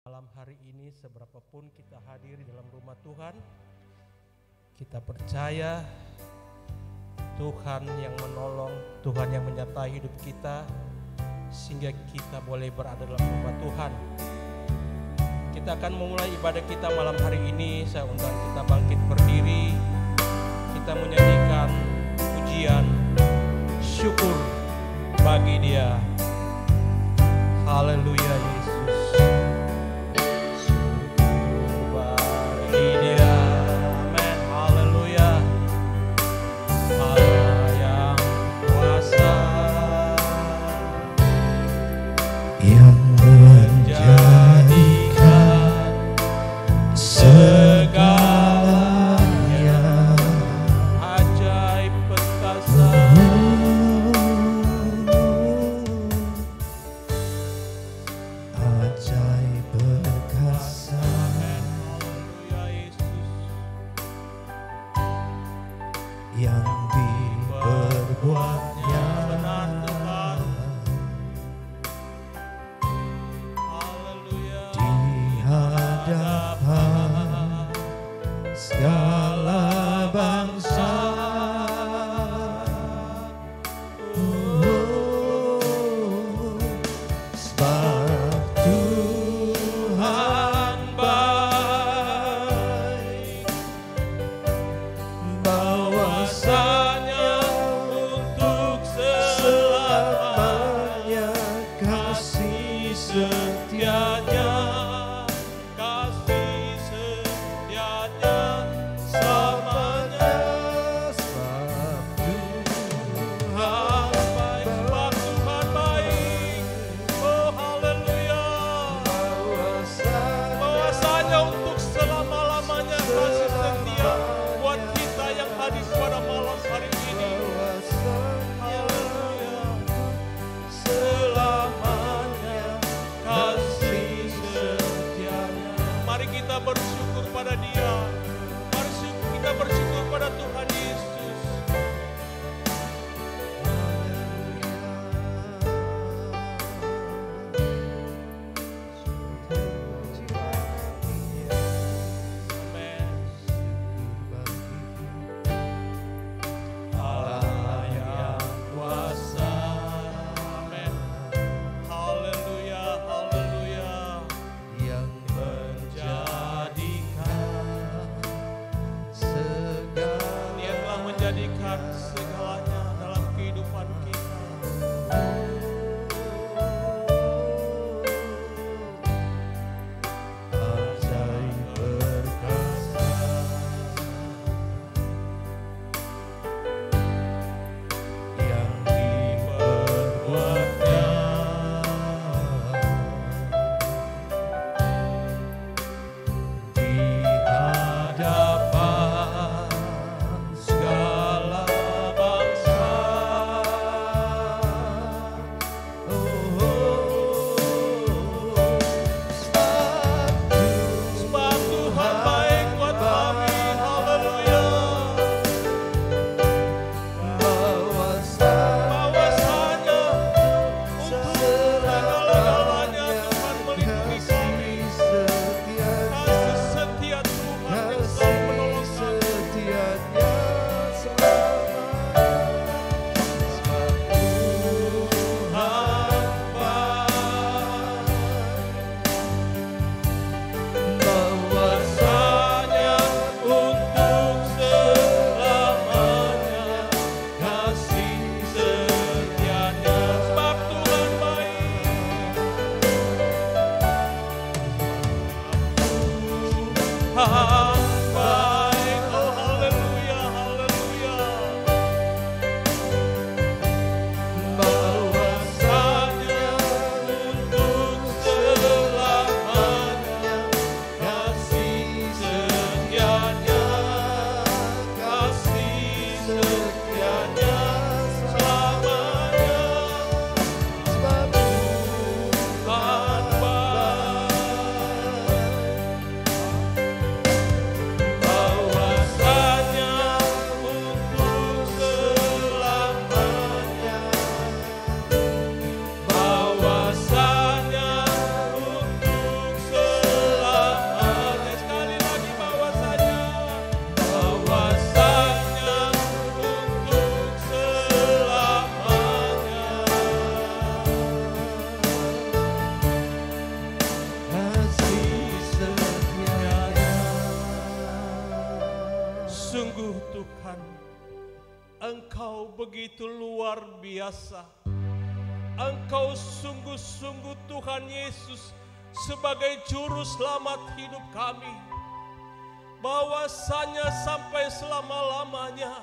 Malam hari ini seberapapun kita hadir di dalam rumah Tuhan, kita percaya Tuhan yang menolong, Tuhan yang menyertai hidup kita sehingga kita boleh berada dalam rumah Tuhan. Kita akan memulai ibadah kita malam hari ini. Saya undang kita bangkit berdiri, kita menyanyikan pujian syukur bagi Dia. Haleluya Yesus. Yang menjadikan Engkau begitu luar biasa. Engkau sungguh-sungguh Tuhan Yesus sebagai juru selamat hidup kami. Bahwasanya sampai selama-lamanya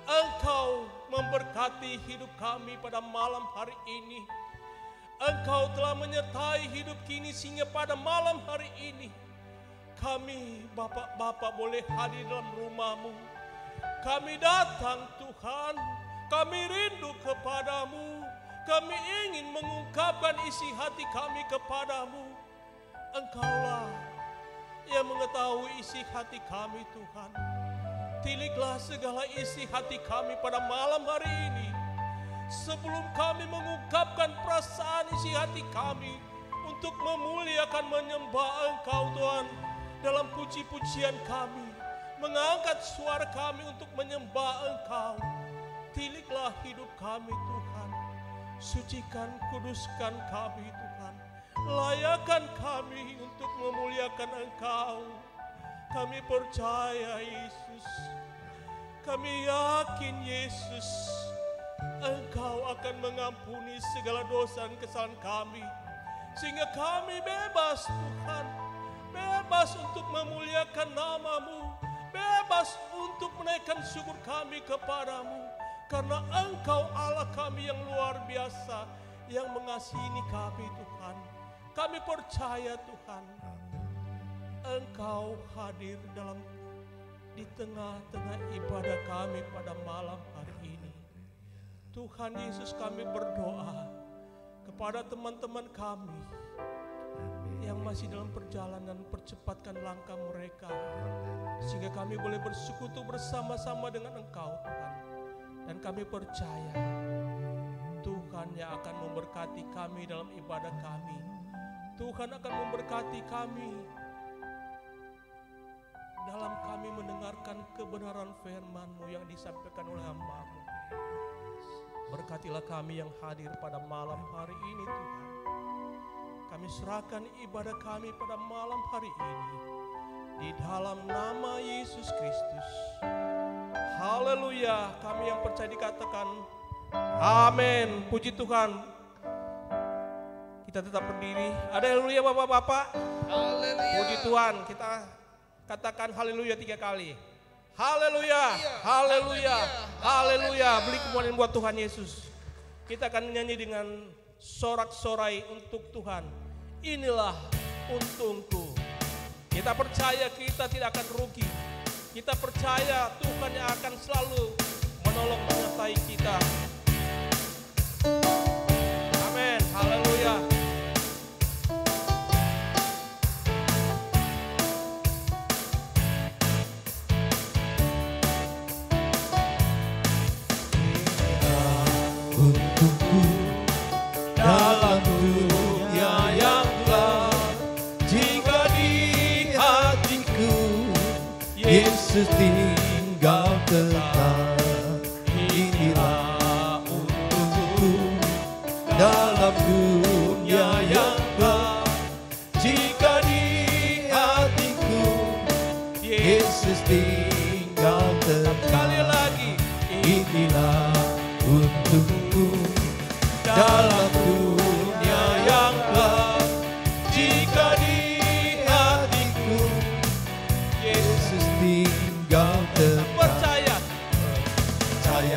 Engkau memberkati hidup kami pada malam hari ini. Engkau telah menyertai hidup kini sehingga pada malam hari ini kami Bapak-Bapak boleh hadir dalam rumah-Mu. Kami datang Tuhan, kami rindu kepadamu, kami ingin mengungkapkan isi hati kami kepadamu. Engkaulah yang mengetahui isi hati kami Tuhan. Tiliklah segala isi hati kami pada malam hari ini. Sebelum kami mengungkapkan perasaan isi hati kami untuk memuliakan menyembah Engkau Tuhan, dalam puji-pujian kami, mengangkat suara kami untuk menyembah Engkau. Tiliklah hidup kami Tuhan. Sucikan, kuduskan kami Tuhan. Layakan kami untuk memuliakan Engkau. Kami percaya Yesus. Kami yakin Yesus, Engkau akan mengampuni segala dosa dan kesalahan kami. Sehingga kami bebas Tuhan. Bebas untuk memuliakan nama-Mu. Bebas untuk menaikkan syukur kami kepadamu. Karena Engkau Allah kami yang luar biasa, yang mengasihi kami Tuhan. Kami percaya Tuhan, Engkau hadir di tengah-tengah ibadah kami pada malam hari ini. Tuhan Yesus, kami berdoa kepada teman-teman kami yang masih dalam perjalanan, percepatkan langkah mereka sehingga kami boleh bersekutu bersama-sama dengan Engkau Tuhan. Dan kami percaya Tuhan yang akan memberkati kami dalam ibadah kami. Tuhan akan memberkati kami dalam kami mendengarkan kebenaran firman-Mu yang disampaikan oleh hamba-Mu. Berkatilah kami yang hadir pada malam hari ini Tuhan. Kami serahkan ibadah kami pada malam hari ini di dalam nama Yesus Kristus. Haleluya. Kami yang percaya dikatakan amin. Puji Tuhan. Kita tetap berdiri. Haleluya Bapak-bapak. Haleluya. Puji Tuhan. Kita katakan haleluya 3 kali. Haleluya. Haleluya. Haleluya. Beri kemuliaan buat Tuhan Yesus. Kita akan nyanyi dengan sorak-sorai untuk Tuhan. Inilah untungku. Kita percaya kita tidak akan rugi. Kita percaya Tuhan yang akan selalu menolong menyertai kita. Amin. Haleluya. Untungku dalam dunia yang gelap, jika di hatiku Yesus tinggal tetap. Inilah untungku dalam dunia yang gelap, jika di hatiku Yesus tinggal tetap. Sekali lagi. Inilah untungku dalam dunia yang gelap, jika di hatiku Yesus tinggal tetap. Percaya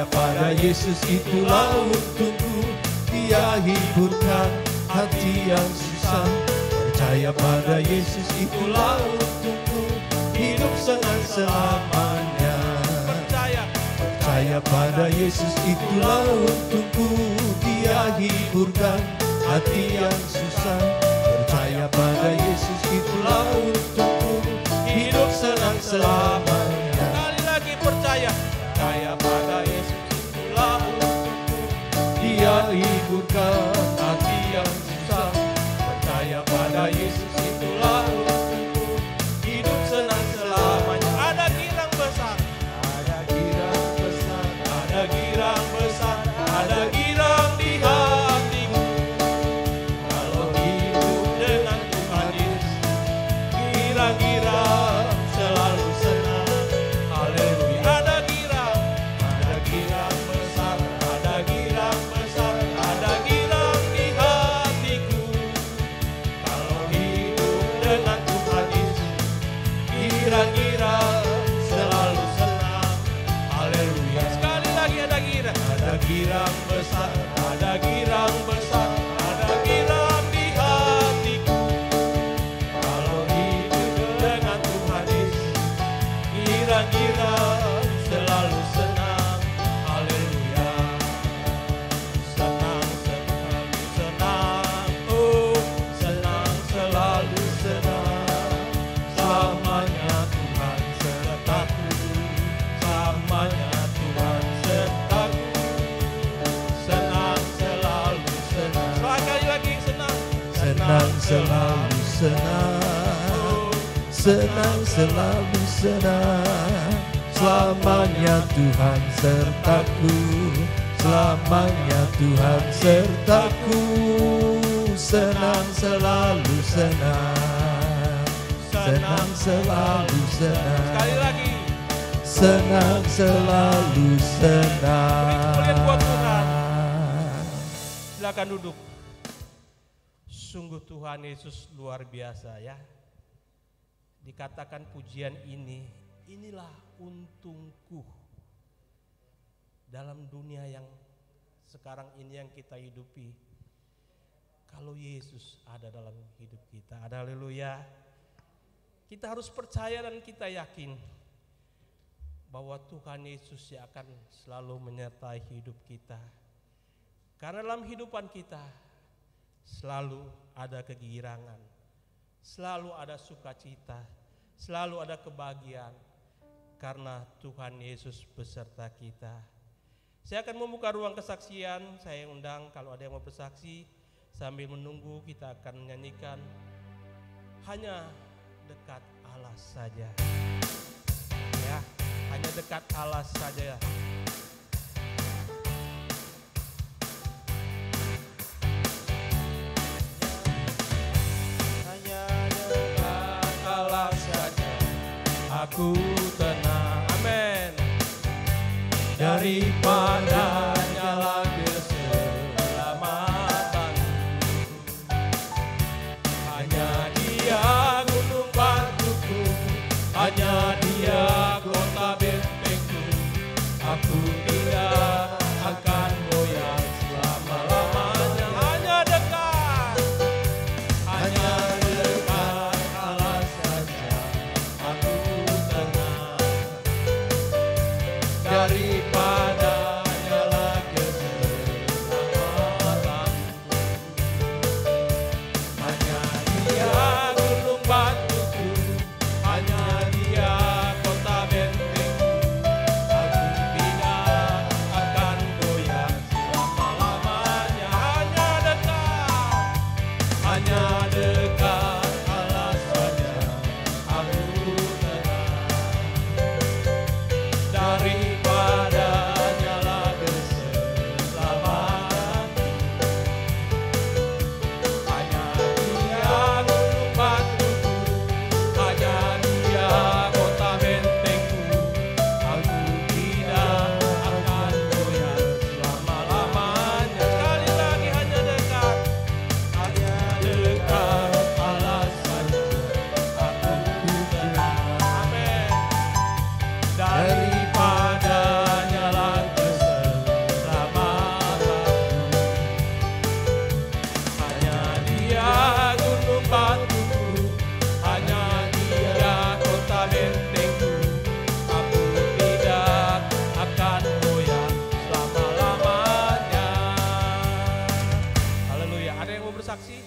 pada Yesus, itulah untungku. Dia hiburkan hati yang susah. Percaya pada Yesus, itulah untungku. Hidup senang selamanya. Percaya pada Yesus, itulah untungku. Dia hiburkan hati yang susah. Percaya pada Yesus, itulah untungku. Hidup senang selamanya. Sekali lagi percaya. Percaya pada Yesus, itulah untungku. Dia hiburkan hati yang susah. Percaya pada Yesus, itulah untungku. Hidup senang selamanya. Ada girang besar. Ada girang besar, ada girang besar, ada girang di hatiku. Kalau hidup dengan Tuhan Yesus, girang-girang selalu senang. senang selalu senang, senang selalu senang. Selamanya Tuhan sertaku, selamanya Tuhan sertaku. Senang selalu senang, senang selalu senang. Sekali lagi, senang selalu senang. kemuliaan buat Tuhan. Silakan duduk. Sungguh Tuhan Yesus luar biasa ya. Dikatakan pujian ini, inilah untungku dalam dunia yang sekarang ini yang kita hidupi. Kalau Yesus ada dalam hidup kita, haleluya. Kita harus percaya dan kita yakin bahwa Tuhan Yesus yang akan selalu menyertai hidup kita. Karena dalam hidupan kita selalu ada kegirangan, selalu ada sukacita, selalu ada kebahagiaan. Karena Tuhan Yesus beserta kita. Saya akan membuka ruang kesaksian. Saya undang kalau ada yang mau bersaksi. Sambil menunggu kita akan menyanyikan Hanya Dekat Allah Saja. Ya, hanya dekat Allah saja. Hanya dekat Allah saja aku tenang. Amin. Daripada nyala keselamatan, hanya Dia gunung batuku, hanya Dia kota bentengku. Aku tidak akan goyah selama-lamanya. Hanya dekat, Hanya dekat Allah saja aku tenang. Daripada nyala keselamatan, hanya Dia gunung batuku, hanya Dia kota bentengku. Aku tidak akan goyah selama-lamanya. Hanya dekat Allah saja aku tenang. Daripada nyala keselamatan, hanya Dia gunung batuku, hanya Dia kota bentengku. Aku tidak akan goyah selama-lamanya. sekali lagi hanya dekat. Hanya dekat Allah saja aku tenang. Amin. Daripada nyala keselamatan, hanya Dia gunung batuku, hanya Dia kota bentengku. Aku tidak akan goyah selama-lamanya. Haleluya. Ada yang mau bersaksi?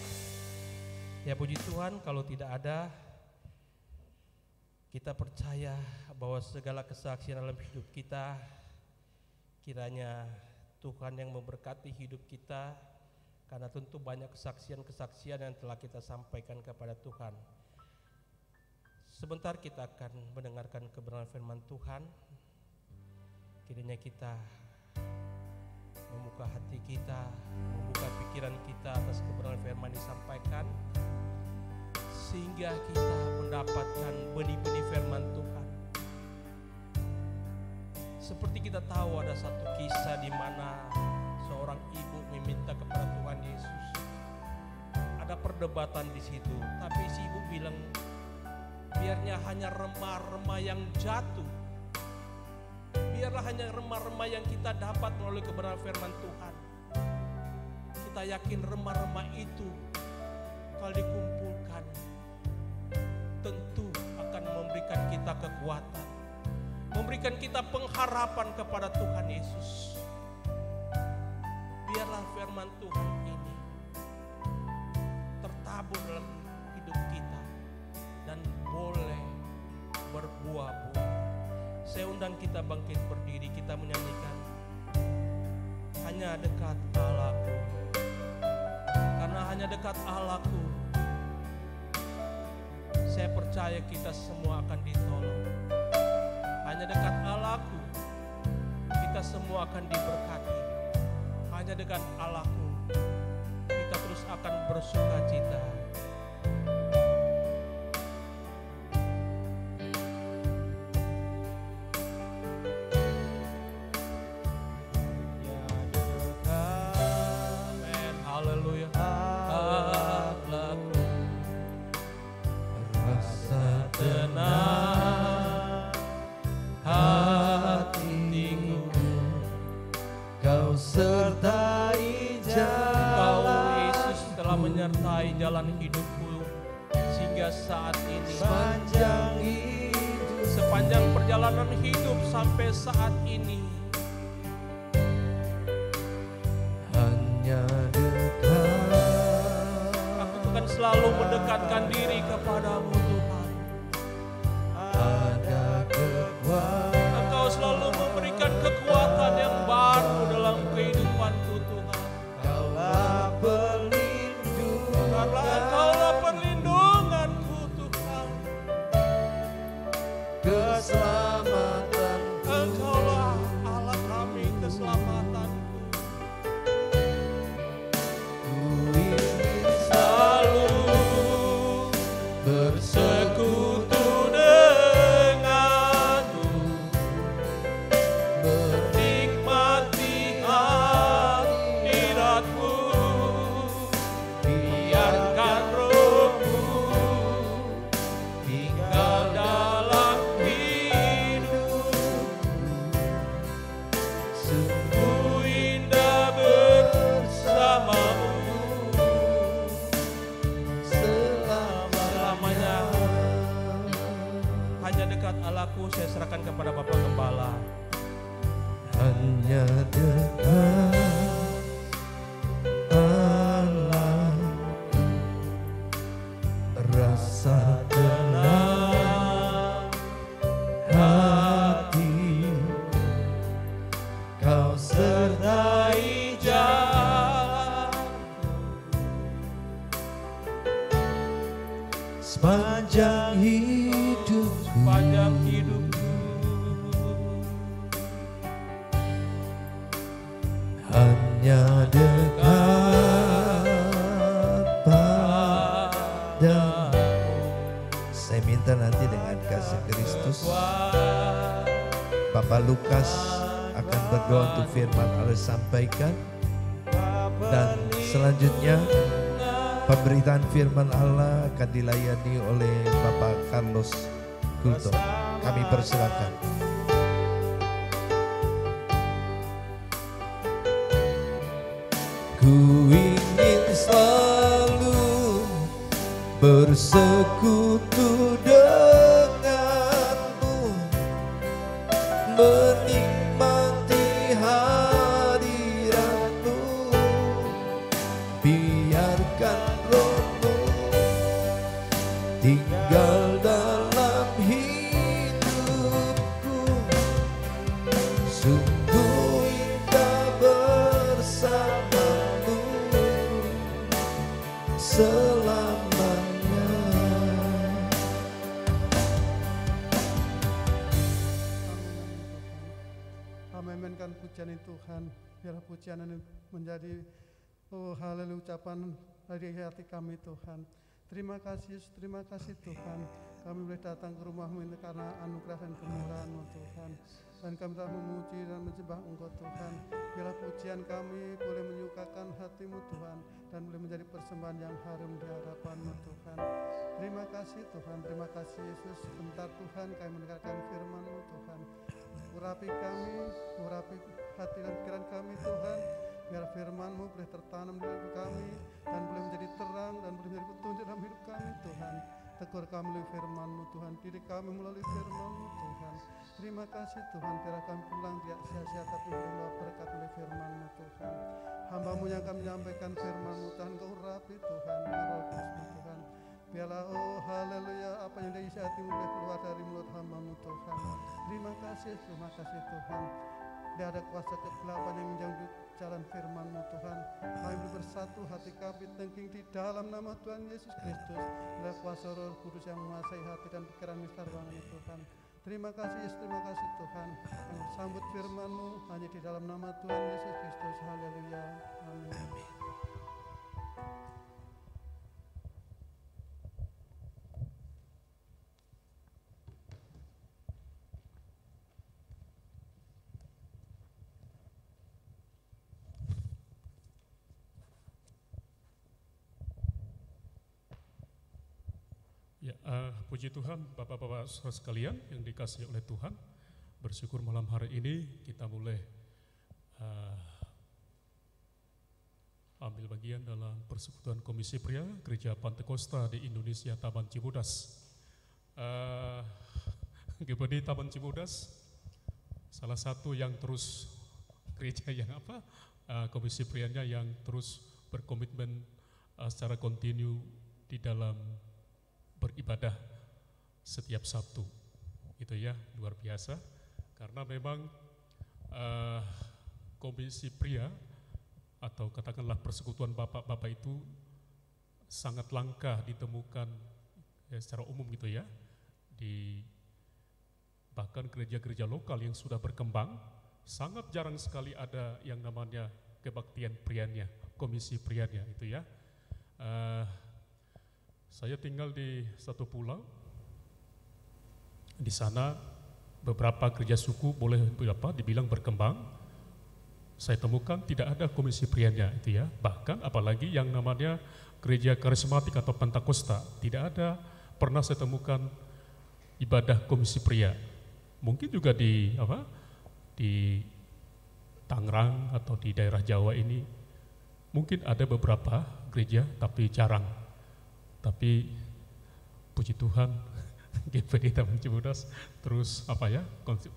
Ya puji Tuhan, kalau tidak ada, kita percaya bahwa segala kesaksian dalam hidup kita, kiranya Tuhan yang memberkati hidup kita, karena tentu banyak kesaksian-kesaksian yang telah kita sampaikan kepada Tuhan. Sebentar kita akan mendengarkan kebenaran firman Tuhan. Kiranya kita membuka hati kita, membuka pikiran kita atas kebenaran firman disampaikan, sehingga kita mendapatkan benih-benih firman Tuhan. Seperti kita tahu ada satu kisah di mana seorang ibu meminta kepada Tuhan Yesus. Ada perdebatan di situ, tapi si ibu bilang, biarnya hanya remah-remah yang jatuh. Biarlah hanya remah-remah yang kita dapat melalui kebenaran firman Tuhan. Kita yakin remah-remah itu kalau dikumpulkan tentu akan memberikan kita kekuatan, memberikan kita pengharapan kepada Tuhan Yesus. Biarlah firman Tuhan ini tertabur dalam hidup kita dan boleh berbuah-buah. Saya undang kita bangkit berdiri, kita menyanyikan Hanya Dekat Allahku. Karena hanya hanya dekat Allahku. Saya percaya kita semua akan ditolong. Hanya dekat Allahku, kita semua akan diberkati. Hanya dekat Allahku, kita terus akan bersuka cita. Amin, haleluya. Allahku, rasa tenang hatiku, Kau sertai Kau jalan Yesus telah menyertai jalan hidupku sehingga saat ini. Sepanjang perjalanan hidup sampai saat ini. hanya dekat. Aku akan selalu mendekatkan diri kepadamu Tuhan. Ada kekuatan Engkau selalu memberikan kekuatan yang baru dalam kehidupanku Tuhan. Kaulah pelindung Karena Engkaulah perlindunganku Tuhan. keselamatanku. Engkaulah Allah kami, keselamatanku. Ku ingin Selalu bersekutu denganmu, menikmati hadiratmu. Biarkan rohmu tinggal dalam hidupku. Sungguh indah bersamamu selamanya. Hanya dekat Allahku saya serahkan kepada Bapak Gembala. hanya dekat Allah, rasa tenang hati, Kau sertai jalan sepanjang hidupku. Sepanjang hidupku. Hanya dekat padamu. Saya minta nanti dengan kasih Kristus, Bapak Lukas akan berdoa untuk firman Allah sampaikan. Dan selanjutnya pemberitaan firman Allah akan dilayani oleh Bapak Carlos Kulto. Kami persilakan. Ku ingin selalu bersekutu denganmu, menikmati hadiratmu. Biarkan rohmu tinggal dalam hidupku. Sungguh indah bersamamu selamanya. Kami mainkan pujian itu Tuhan. Biarlah pujian ini menjadi haleluya ucapan dari hati kami Tuhan. Terima kasih Tuhan. Kami boleh datang ke rumah-Mu ini karena anugerah dan kemurahan-Mu Tuhan. Dan kami telah memuji dan menyembah Engkau Tuhan. Biarlah pujian kami boleh menyukakan hati-Mu Tuhan. Dan boleh menjadi persembahan yang harum di hadapan-Mu Tuhan. Terima kasih Tuhan, terima kasih Yesus. Sebentar Tuhan kami mendengarkan firman-Mu Tuhan. Urapi kami, urapi hati dan pikiran kami Tuhan. Biar firman-Mu boleh tertanam di hidup kami. Dan boleh menjadi terang dan boleh menjadi petunjuk dalam hidup kami Tuhan. Tegur kami melalui firman-Mu Tuhan, didik kami melalui firman-Mu Tuhan. Terima kasih Tuhan, biarlah kami pulang tidak sia-sia tapi menerima berkat melalui firman-Mu Tuhan. Hamba-Mu yang kami menyampaikan firman-Mu Tuhan, Kau urapi Tuhan dengan Roh Kudus-Mu Tuhan. Biarlah haleluya apa yang dari isi hati-Mu boleh keluar dari mulut hamba-Mu Tuhan. Terima kasih Tuhan. tidak ada kuasa kegelapan yang menjangkau jalan firman-Mu Tuhan. Kami bersatu hati kami tengking di dalam nama Tuhan Yesus Kristus. Bila kuasa Roh Kudus yang menguasai hati dan pikiran mistar bangun Tuhan. Terima kasih Tuhan. Kami sambut firman-Mu hanya di dalam nama Tuhan Yesus Kristus. Haleluya. Amin. Ya, puji Tuhan, Bapak-Bapak saudara sekalian yang dikasihi oleh Tuhan. Bersyukur malam hari ini kita boleh ambil bagian dalam persekutuan Komisi Pria Gereja Pantekosta di Indonesia Taman Cibodas. GPD Taman Cibodas salah satu yang terus gereja yang Komisi Prianya yang terus berkomitmen secara kontinu di dalam beribadah setiap Sabtu, itu ya, luar biasa. Karena memang Komisi Pria atau katakanlah persekutuan bapak-bapak itu sangat langka ditemukan ya, secara umum gitu ya, di bahkan gereja-gereja lokal yang sudah berkembang, sangat jarang sekali ada yang namanya kebaktian prianya, komisi prianya itu ya. Saya tinggal di satu pulau, di sana beberapa gereja suku boleh dibilang berkembang. Saya temukan tidak ada komisi prianya itu ya. Bahkan apalagi yang namanya gereja karismatik atau Pentakosta, tidak ada pernah saya temukan ibadah komisi pria. Mungkin juga di Tangerang atau di daerah Jawa ini mungkin ada beberapa gereja tapi jarang. Tapi puji Tuhan GPD Taman Cibodas terus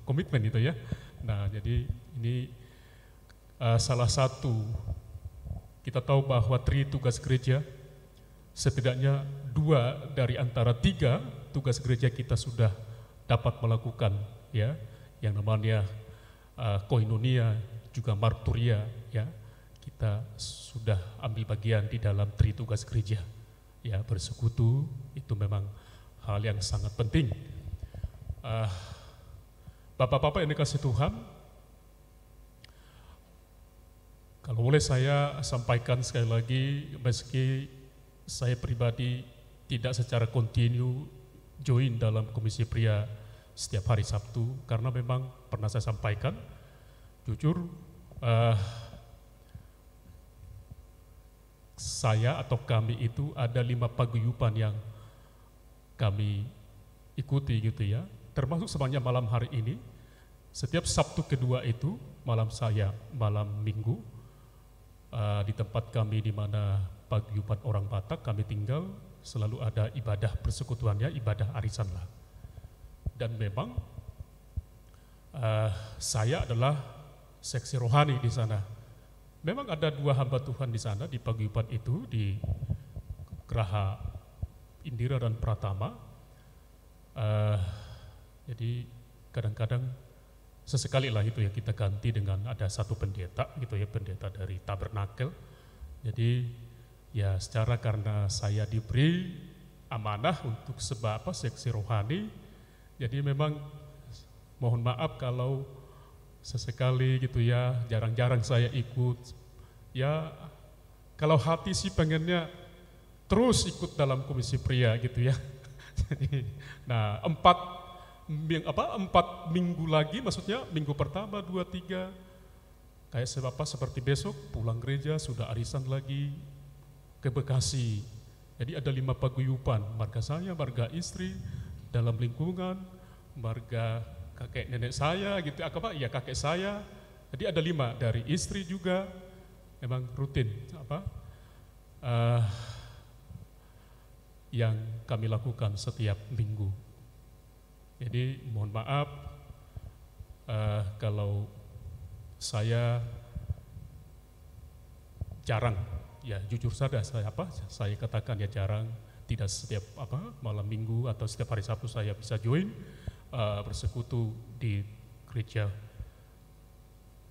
komitmen itu ya. Nah, jadi ini salah satu, kita tahu bahwa tugas gereja, setidaknya 2 dari antara 3 tugas gereja kita sudah dapat melakukan ya, yang namanya koinonia juga marturia ya, kita sudah ambil bagian di dalam tugas gereja. Ya, bersekutu itu memang hal yang sangat penting. Bapak-bapak yang dikasihi Tuhan, kalau boleh saya sampaikan sekali lagi, meski saya pribadi tidak secara kontinu join dalam Komisi Pria setiap hari Sabtu, karena memang pernah saya sampaikan, jujur saya atau kami itu ada 5 paguyuban yang kami ikuti gitu ya, termasuk sebanyak malam hari ini. Setiap Sabtu kedua itu malam Minggu di tempat kami di mana paguyuban orang Batak kami tinggal, selalu ada ibadah persekutuannya, ibadah arisan lah. Dan memang saya adalah seksi rohani di sana. Memang ada 2 hamba Tuhan di sana, di paguyuban itu, di Geraha Indira dan Pratama. Jadi kadang-kadang sesekali lah itu ya kita ganti dengan ada satu pendeta gitu ya, pendeta dari Tabernakel. Jadi ya secara karena saya diberi amanah untuk seksi rohani, jadi memang mohon maaf kalau sesekali gitu ya, jarang-jarang saya ikut. Ya, kalau hati sih pengennya terus ikut dalam Komisi Pria gitu ya. Jadi, nah 4 minggu lagi, maksudnya minggu pertama, 2, 3, kayak seperti besok pulang gereja sudah arisan lagi ke Bekasi. Jadi ada 5 paguyuban, marga saya, marga istri, dalam lingkungan, marga kakek nenek saya gitu, kakek saya. Jadi ada 5 dari istri juga, memang rutin yang kami lakukan setiap minggu. Jadi mohon maaf kalau saya jarang, ya jujur saja saya katakan ya jarang, tidak setiap malam minggu atau setiap hari Sabtu saya bisa join bersekutu di gereja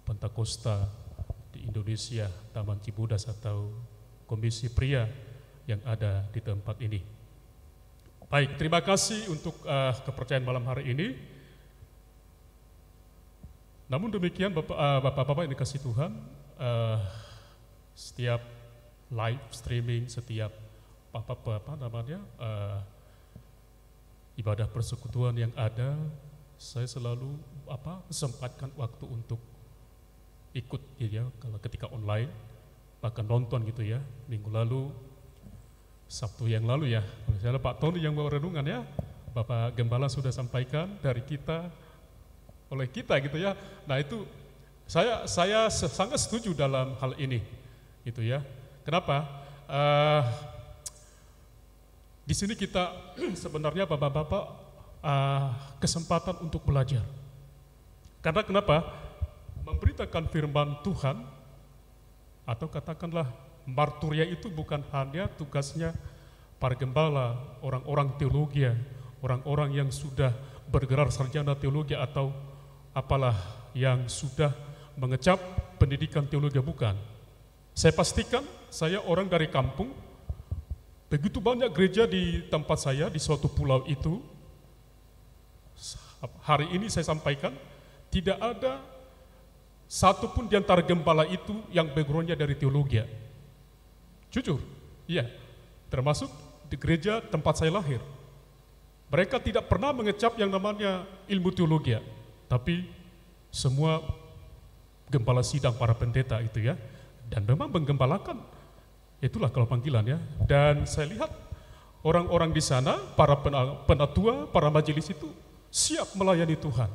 Pentakosta di Indonesia, Taman Cibodas atau Komisi Pria yang ada di tempat ini. Baik, terima kasih untuk kepercayaan malam hari ini. Namun demikian Bapak-Bapak yang dikasih Tuhan, setiap live streaming, setiap ibadah persekutuan yang ada, saya selalu sempatkan waktu untuk ikut gitu ya, kalau ketika online, bahkan nonton gitu ya. Minggu lalu, Sabtu yang lalu ya, misalnya Pak Tony yang bawa renungan ya, Bapak Gembala sudah sampaikan dari kita, oleh kita gitu ya. Nah itu saya sangat setuju dalam hal ini gitu ya. Kenapa? Di sini kita sebenarnya Bapak-bapak kesempatan untuk belajar. Karena kenapa? Memberitakan firman Tuhan atau katakanlah marturia itu bukan hanya tugasnya para gembala, orang-orang teologi, orang-orang yang sudah bergelar sarjana teologi atau apalah yang sudah mengecap pendidikan teologi, bukan. Saya pastikan, saya orang dari kampung, begitu banyak gereja di tempat saya, di suatu pulau itu. Hari ini saya sampaikan, tidak ada satupun di antara gembala itu yang backgroundnya dari teologi. Jujur, iya, termasuk di gereja tempat saya lahir. Mereka tidak pernah mengecap yang namanya ilmu teologi, tapi semua gembala sidang para pendeta itu ya, dan memang menggembalakan, itulah kalau panggilan ya. Dan saya lihat orang-orang di sana, para penatua, para majelis itu siap melayani Tuhan.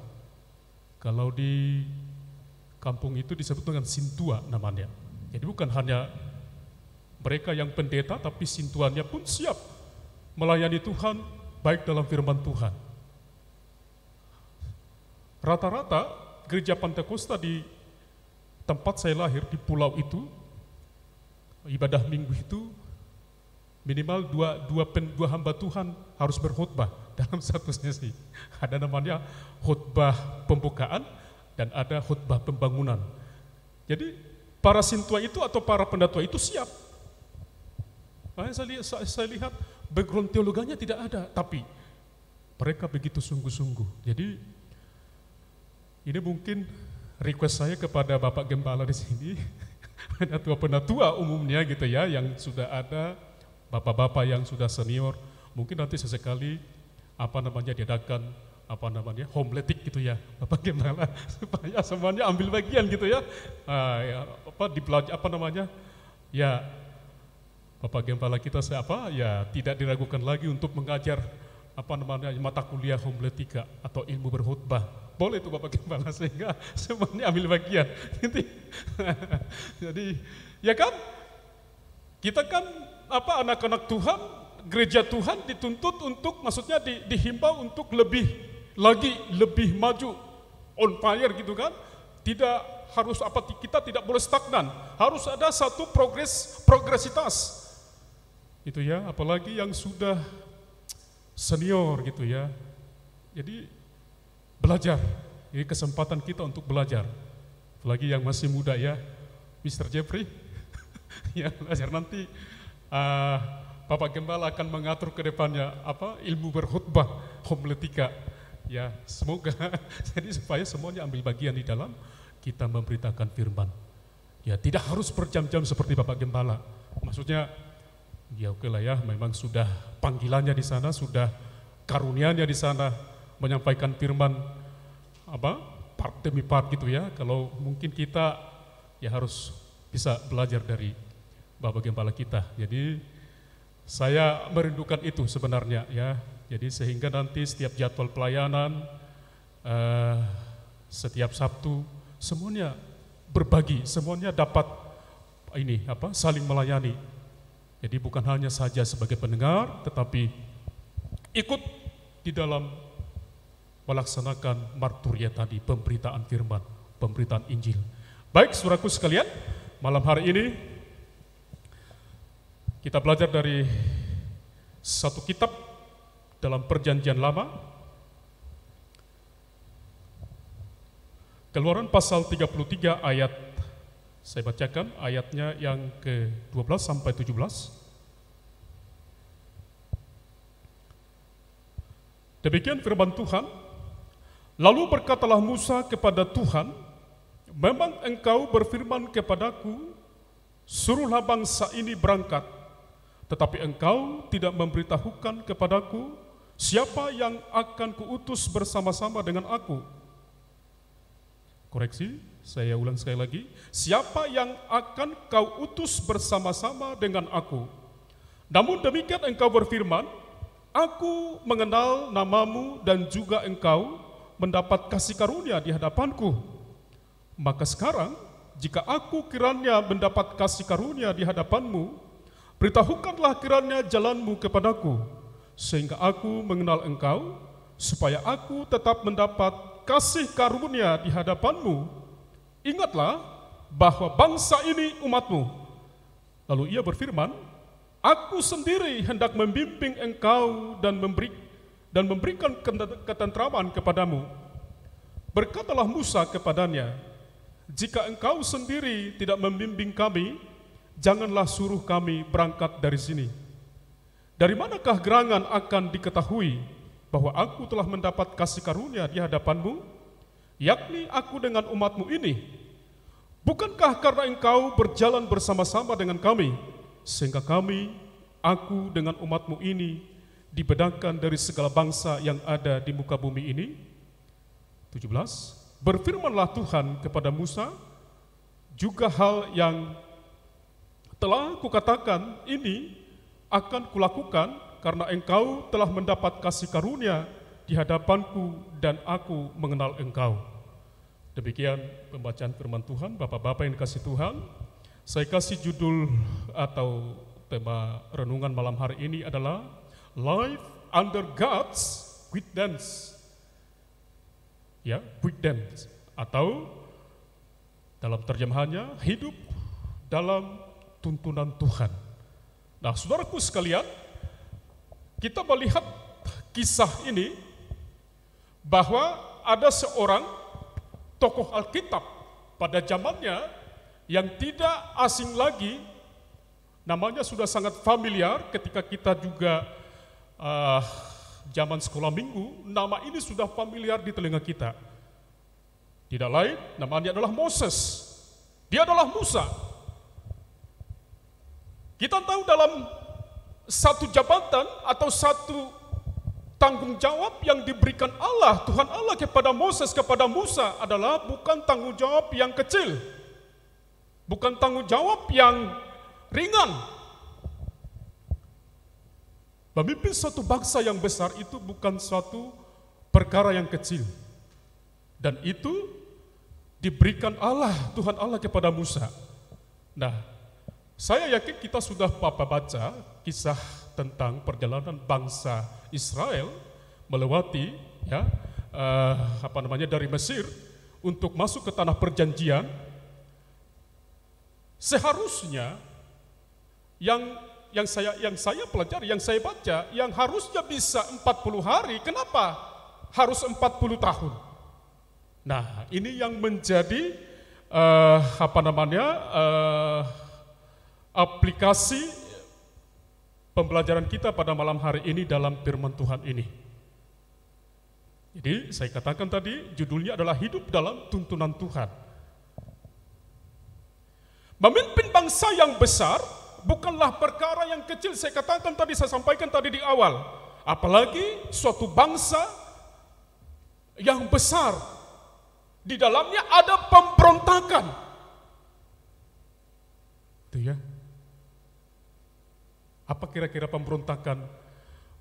Kalau di kampung itu disebut dengan sintua namanya. Jadi bukan hanya mereka yang pendeta, tapi sintuannya pun siap melayani Tuhan, baik dalam firman Tuhan. Rata-rata gereja Pentakosta di tempat saya lahir, di pulau itu, ibadah minggu itu minimal dua hamba Tuhan harus berkhotbah dalam satu sesi. Ada namanya khotbah pembukaan dan ada khotbah pembangunan. Jadi para sintua itu atau para pendatua itu siap. Saya lihat background teologinya tidak ada, tapi mereka begitu sungguh-sungguh. Jadi ini mungkin request saya kepada Bapak Gembala di sini, penatua-penatua umumnya gitu ya, yang sudah ada, bapak-bapak yang sudah senior, mungkin nanti sesekali diadakan homiletics gitu ya, Bapak Gembala, supaya semuanya ambil bagian gitu ya, ya Bapak Gembala kita tidak diragukan lagi untuk mengajar mata kuliah homiletika atau ilmu berkhotbah. Boleh itu Bapak Gembala, sehingga semuanya ambil bagian. Jadi ya kan, kita kan anak-anak Tuhan, gereja Tuhan dituntut untuk, maksudnya dihimbau untuk lebih maju, on fire gitu kan. Tidak harus kita tidak boleh stagnan, harus ada satu progresitas. Itu ya, apalagi yang sudah senior gitu ya. Jadi belajar, ini kesempatan kita untuk belajar. Apalagi yang masih muda ya, Mr. Jeffrey, ya belajar nanti. Bapak Gembala akan mengatur ke depannya ilmu berkhotbah, homiletika. Ya semoga jadi supaya semuanya ambil bagian di dalam kita memberitakan firman. Ya tidak harus berjam-jam seperti Bapak Gembala. Maksudnya ya oke lah ya, memang sudah panggilannya di sana, sudah karunianya di sana menyampaikan firman part demi part gitu ya. Kalau mungkin kita ya harus bisa belajar dari Bapak Gembala kita. Jadi saya merindukan itu sebenarnya ya. Jadi sehingga nanti setiap jadwal pelayanan, setiap Sabtu, semuanya berbagi, semuanya dapat saling melayani. Jadi bukan hanya saja sebagai pendengar, tetapi ikut di dalam melaksanakan marturia tadi, pemberitaan firman, pemberitaan Injil. Baik, saudaraku sekalian, malam hari ini kita belajar dari satu kitab dalam Perjanjian Lama, Keluaran pasal 33 ayat, saya bacakan ayatnya yang ke-12 sampai 17. Demikian firman Tuhan. Lalu berkatalah Musa kepada Tuhan, memang engkau berfirman kepadaku, suruhlah bangsa ini berangkat, tetapi engkau tidak memberitahukan kepadaku siapa yang akan kuutus bersama-sama dengan aku. Koreksi, saya ulang sekali lagi. Siapa yang akan kau utus bersama-sama dengan aku? Namun demikian engkau berfirman, aku mengenal namamu dan juga engkau mendapat kasih karunia di hadapanku. Maka sekarang, jika aku kiranya mendapat kasih karunia di hadapanmu, beritahukanlah kiranya jalanmu kepadaku, sehingga aku mengenal engkau, supaya aku tetap mendapat kasih karunia di hadapanmu. Ingatlah bahwa bangsa ini umatmu. Lalu ia berfirman, aku sendiri hendak membimbing engkau dan memberikan ketentraman kepadamu. Berkatalah Musa kepadanya, jika engkau sendiri tidak membimbing kami, janganlah suruh kami berangkat dari sini. Dari manakah gerangan akan diketahui bahwa aku telah mendapat kasih karunia di hadapanmu, yakni aku dengan umatmu ini? Bukankah karena engkau berjalan bersama-sama dengan kami, sehingga aku dengan umatmu ini dibedakan dari segala bangsa yang ada di muka bumi ini? 17. Berfirmanlah Tuhan kepada Musa, juga hal yang telah kukatakan ini akan kulakukan karena engkau telah mendapat kasih karunia di hadapanku dan aku mengenal engkau. Demikian pembacaan firman Tuhan. Bapak-bapak yang dikasih Tuhan, saya kasih judul atau tema renungan malam hari ini adalah Life Under God's Guidance. Ya, guidance, atau dalam terjemahannya hidup dalam tuntunan Tuhan. Nah, saudaraku sekalian, kita melihat kisah ini bahwa ada seorang tokoh Alkitab pada zamannya yang tidak asing lagi, namanya sudah sangat familiar ketika kita juga zaman sekolah minggu, nama ini sudah familiar di telinga kita. Tidak lain, namanya adalah Moses. Dia adalah Musa. Kita tahu dalam satu jabatan atau satu tanggung jawab yang diberikan Allah, Tuhan Allah kepada Moses, kepada Musa adalah bukan tanggung jawab yang kecil, bukan tanggung jawab yang ringan. Memimpin suatu bangsa yang besar itu bukan suatu perkara yang kecil. Dan itu diberikan Allah, Tuhan Allah kepada Musa. Nah, saya yakin kita sudah baca kisah tentang perjalanan bangsa Israel melewati dari Mesir untuk masuk ke tanah perjanjian. Seharusnya yang saya pelajari, yang saya baca, yang harusnya bisa 40 hari, kenapa harus 40 tahun? Nah, ini yang menjadi aplikasi pembelajaran kita pada malam hari ini dalam firman Tuhan ini. Jadi saya katakan tadi judulnya adalah hidup dalam tuntunan Tuhan. Memimpin bangsa yang besar bukanlah perkara yang kecil, saya katakan tadi, saya sampaikan tadi di awal. Apalagi suatu bangsa yang besar, di dalamnya ada pemberontakan. Itu ya. Apa kira-kira pemberontakan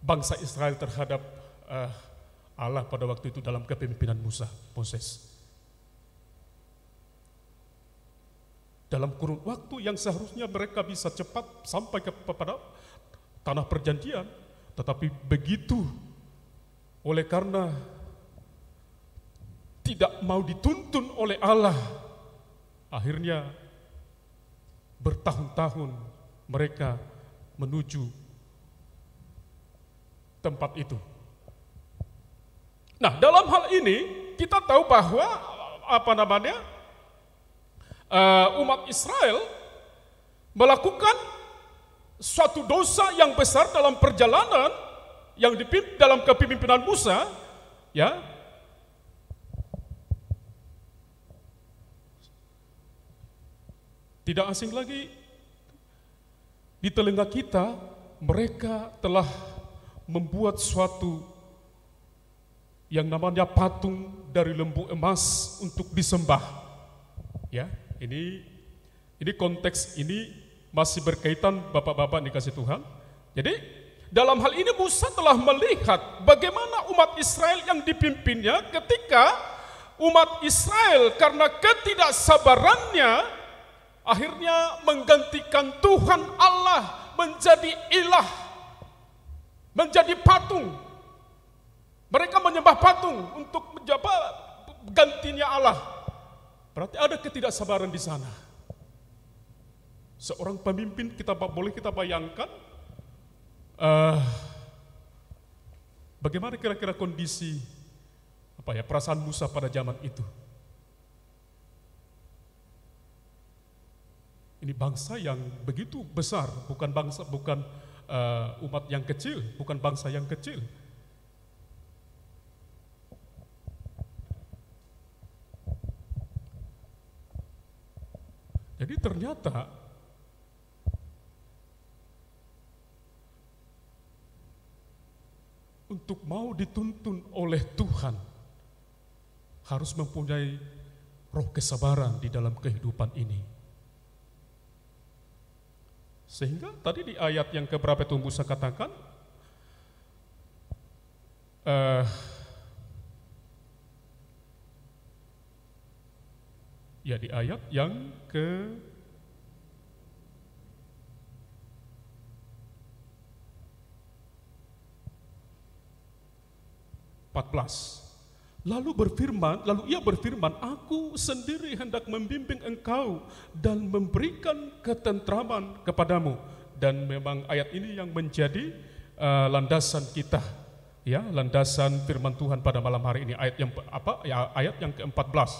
bangsa Israel terhadap Allah pada waktu itu dalam kepemimpinan Moses? Dalam kurun waktu yang seharusnya mereka bisa cepat sampai kepada tanah perjanjian, tetapi begitu oleh karena tidak mau dituntun oleh Allah, akhirnya bertahun-tahun mereka menuju tempat itu. Nah, dalam hal ini kita tahu bahwa umat Israel melakukan suatu dosa yang besar dalam perjalanan yang dipimpin dalam kepemimpinan Musa, ya. Tidak asing lagi di telinga kita, mereka telah membuat suatu yang namanya patung dari lembu emas untuk disembah. Ya, ini konteks ini masih berkaitan Bapak-bapak dikasih Tuhan. Jadi dalam hal ini Musa telah melihat bagaimana umat Israel yang dipimpinnya ketika umat Israel karena ketidaksabarannya akhirnya menggantikan Tuhan Allah menjadi ilah, menjadi patung. Mereka menyembah patung untuk menjabat gantinya Allah. Berarti ada ketidaksabaran di sana. Seorang pemimpin boleh kita bayangkan bagaimana kira-kira kondisi perasaan Musa pada zaman itu. Ini bangsa yang begitu besar, bukan umat yang kecil, bukan bangsa yang kecil. Jadi ternyata untuk mau dituntun oleh Tuhan harus mempunyai roh kesabaran di dalam kehidupan ini. Sehingga tadi di ayat yang keberapa itu Musa katakan, ya di ayat yang ke 14. Lalu ia berfirman, aku sendiri hendak membimbing engkau dan memberikan ketentraman kepadamu. Dan memang ayat ini yang menjadi landasan kita, ya, landasan firman Tuhan pada malam hari ini. Ayat yang ayat yang ke-14.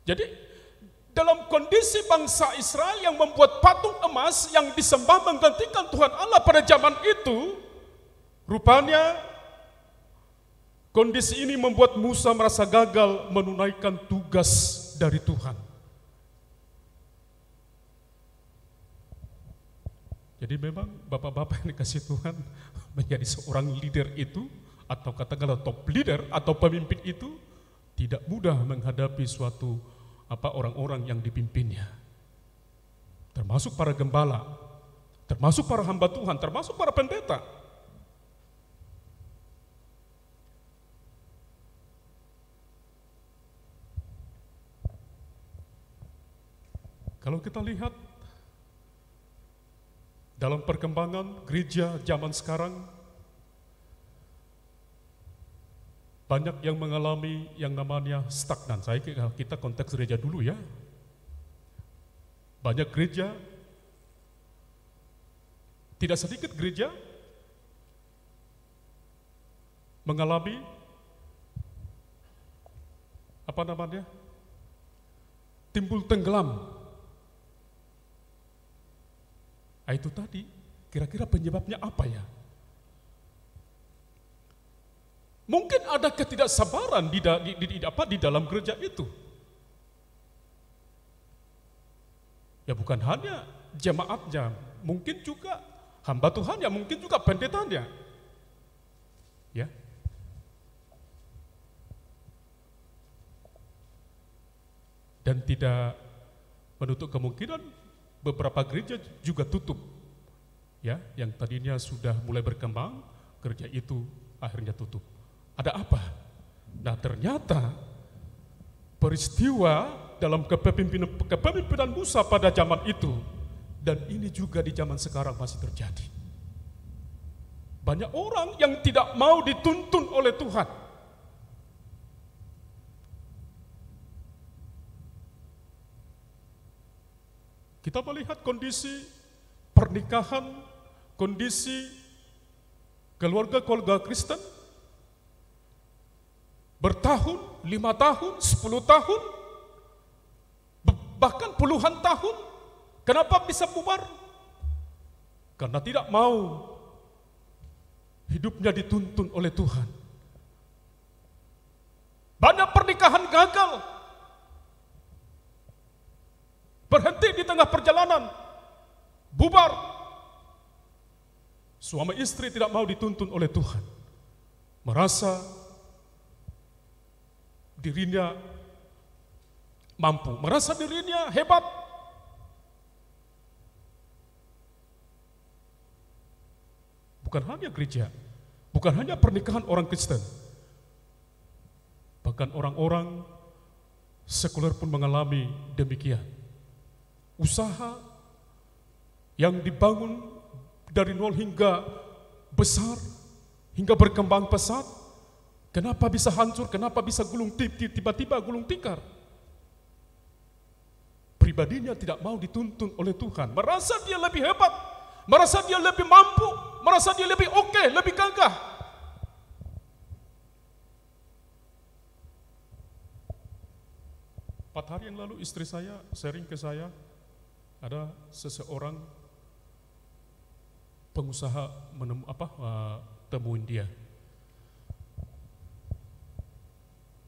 Jadi dalam kondisi bangsa Israel yang membuat patung emas yang disembah menggantikan Tuhan Allah pada zaman itu, rupanya kondisi ini membuat Musa merasa gagal menunaikan tugas dari Tuhan. Jadi memang bapak-bapak yang dikasih Tuhan menjadi seorang leader itu, atau katakanlah top leader atau pemimpin itu, tidak mudah menghadapi suatu orang-orang yang dipimpinnya. Termasuk para gembala, termasuk para hamba Tuhan, termasuk para pendeta. Kalau kita lihat dalam perkembangan gereja zaman sekarang, banyak yang mengalami yang namanya stagnan. Kita konteks gereja dulu ya. Banyak gereja, tidak sedikit gereja mengalami timbul tenggelam. Itu tadi, kira-kira penyebabnya apa ya? Mungkin ada ketidaksabaran di dalam gereja itu. Ya bukan hanya jemaatnya, mungkin juga hamba Tuhan, ya mungkin juga pendetanya. Ya. Dan tidak menutup kemungkinan beberapa gereja juga tutup. Ya, yang tadinya sudah mulai berkembang, gereja itu akhirnya tutup. Ada apa? Nah, ternyata peristiwa dalam kepemimpinan Musa pada zaman itu, dan ini juga di zaman sekarang masih terjadi. Banyak orang yang tidak mau dituntun oleh Tuhan. Kita melihat kondisi pernikahan, kondisi keluarga Kristen, bertahun, 5 tahun, 10 tahun, bahkan puluhan tahun. Kenapa bisa bubar? Karena tidak mau hidupnya dituntun oleh Tuhan. Banyak pernikahan gagal, berhenti di tengah perjalanan, bubar. Suami istri tidak mau dituntun oleh Tuhan, merasa dirinya mampu, merasa dirinya hebat. Bukan hanya gereja, bukan hanya pernikahan orang Kristen, bahkan orang-orang sekuler pun mengalami demikian. Usaha yang dibangun dari nol hingga besar, hingga berkembang pesat, kenapa bisa hancur, kenapa bisa tiba-tiba gulung tikar? Pribadinya tidak mau dituntun oleh Tuhan, merasa dia lebih hebat, merasa dia lebih mampu, merasa dia lebih oke, lebih gagah. Empat hari yang lalu istri saya sharing ke saya, ada seseorang pengusaha temuin dia.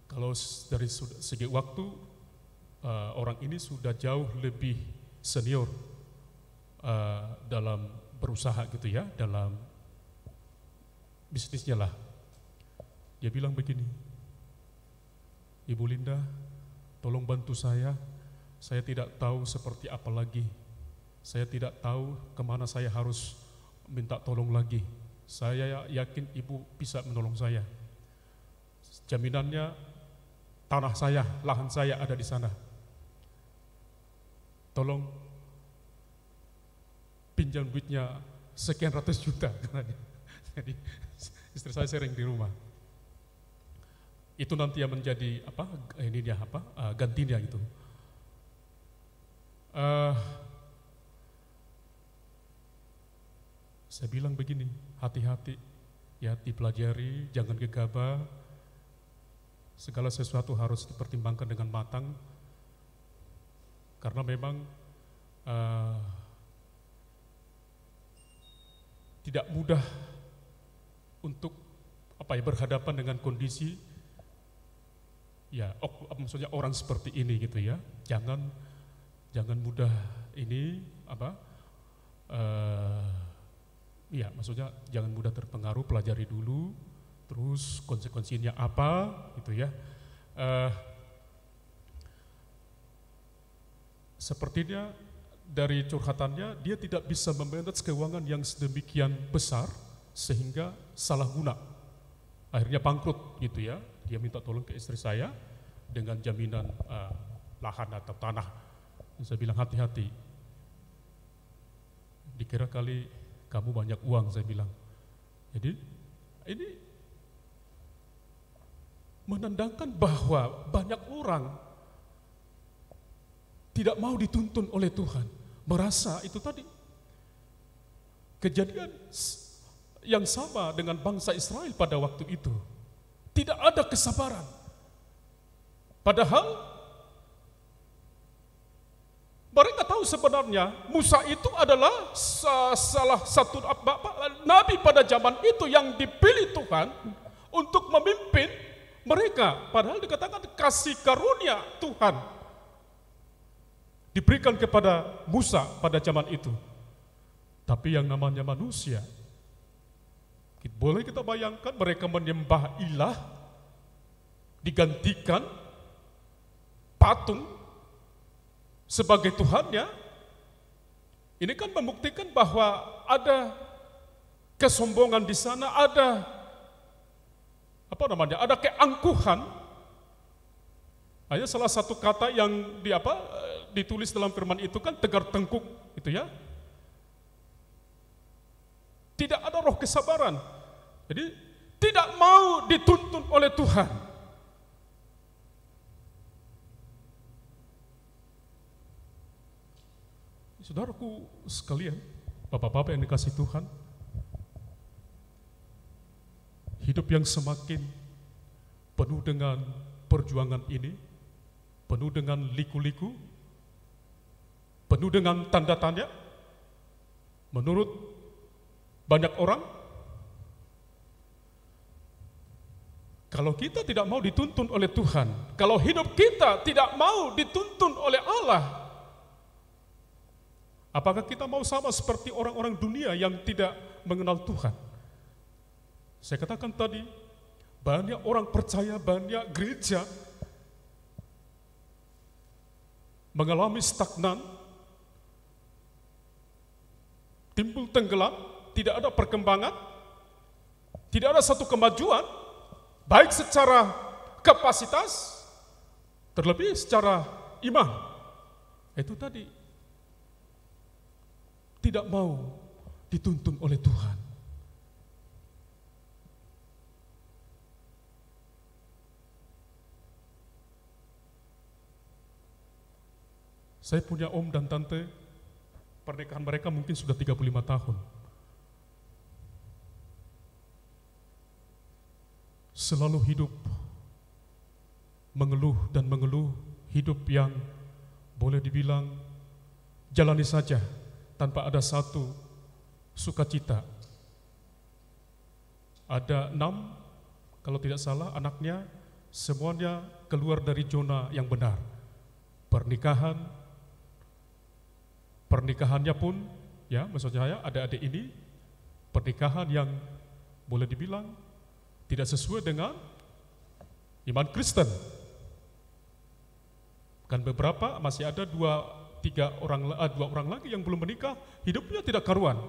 Kalau dari segi waktu, orang ini sudah jauh lebih senior dalam berusaha gitu ya, dalam bisnisnya lah. Dia bilang begini, Ibu Linda, tolong bantu saya tidak tahu seperti apa lagi. Saya tidak tahu kemana saya harus minta tolong lagi. Saya yakin Ibu bisa menolong saya. Jaminannya tanah saya, lahan saya ada di sana. Tolong pinjam duitnya sekian ratus juta. Jadi istri saya sering di rumah. Itu nanti yang menjadi gantinya gitu. Saya bilang begini, hati-hati ya, dipelajari, jangan gegabah. Segala sesuatu harus dipertimbangkan dengan matang, karena memang tidak mudah untuk berhadapan dengan kondisi maksudnya orang seperti ini gitu ya. Jangan mudah ini maksudnya jangan mudah terpengaruh, pelajari dulu, terus konsekuensinya apa gitu ya. Sepertinya dari curhatannya dia tidak bisa memanage keuangan yang sedemikian besar sehingga salah guna, akhirnya bangkrut gitu ya. Dia minta tolong ke istri saya dengan jaminan lahan atau tanah. Saya bilang hati-hati, dikira kali kamu banyak uang, saya bilang. Jadi ini menandakan bahwa banyak orang tidak mau dituntun oleh Tuhan, merasa itu tadi kejadian yang sama dengan bangsa Israel pada waktu itu. Tidak ada kesabaran. Padahal mereka tahu sebenarnya Musa itu adalah salah satu nabi pada zaman itu yang dipilih Tuhan untuk memimpin mereka. Padahal dikatakan kasih karunia Tuhan diberikan kepada Musa pada zaman itu. Tapi yang namanya manusia, boleh kita bayangkan mereka menyembah ilah, digantikan patung sebagai Tuhannya. Ini kan membuktikan bahwa ada kesombongan di sana, ada ada keangkuhan. Hanya salah satu kata yang ditulis dalam firman itu kan tegar tengkuk itu ya. Tidak ada roh kesabaran. Jadi tidak mau dituntun oleh Tuhan. Saudaraku sekalian, bapak-bapak yang dikasih Tuhan, hidup yang semakin penuh dengan perjuangan ini, penuh dengan liku-liku, penuh dengan tanda tanya. Menurut banyak orang, kalau kita tidak mau dituntun oleh Tuhan, kalau hidup kita tidak mau dituntun oleh Allah, apakah kita mau sama seperti orang-orang dunia yang tidak mengenal Tuhan? Saya katakan tadi, banyak orang percaya, banyak gereja mengalami stagnan, timbul tenggelam, tidak ada perkembangan, tidak ada satu kemajuan, baik secara kapasitas, terlebih secara iman. Itu tadi, tidak mau dituntun oleh Tuhan. Saya punya om dan tante, pernikahan mereka mungkin sudah 35 tahun. Selalu hidup mengeluh dan mengeluh, hidup yang boleh dibilang jalani saja tanpa ada satu sukacita. Ada 6, kalau tidak salah, anaknya semuanya keluar dari zona yang benar. Pernikahannya pun, ya maksud saya adik-adik ini, pernikahan yang boleh dibilang tidak sesuai dengan iman Kristen. Kan beberapa masih ada dua orang lagi yang belum menikah, hidupnya tidak karuan.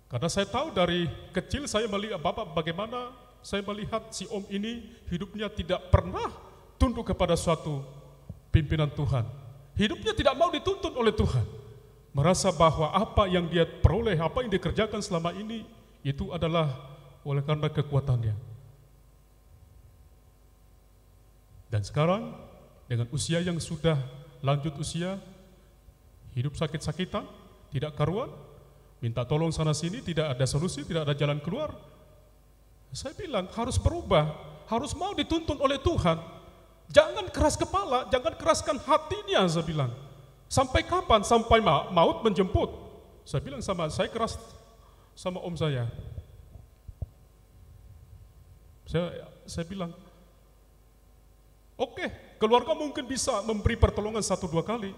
Karena saya tahu dari kecil saya melihat bagaimana saya melihat si om ini hidupnya tidak pernah tunduk kepada suatu pimpinan Tuhan. Hidupnya tidak mau dituntun oleh Tuhan. Merasa bahwa apa yang dia peroleh, apa yang dikerjakan selama ini, itu adalah oleh karena kekuatannya. Dan sekarang, dengan usia yang sudah lanjut usia, hidup sakit-sakitan, tidak karuan, minta tolong sana sini, tidak ada solusi, tidak ada jalan keluar. Saya bilang harus berubah, harus mau dituntun oleh Tuhan. Jangan keras kepala, jangan keraskan hatinya, saya bilang. Sampai kapan? Sampai maut menjemput. Saya bilang saya keras sama om saya. Saya bilang, oke, keluarga mungkin bisa memberi pertolongan 1-2 kali.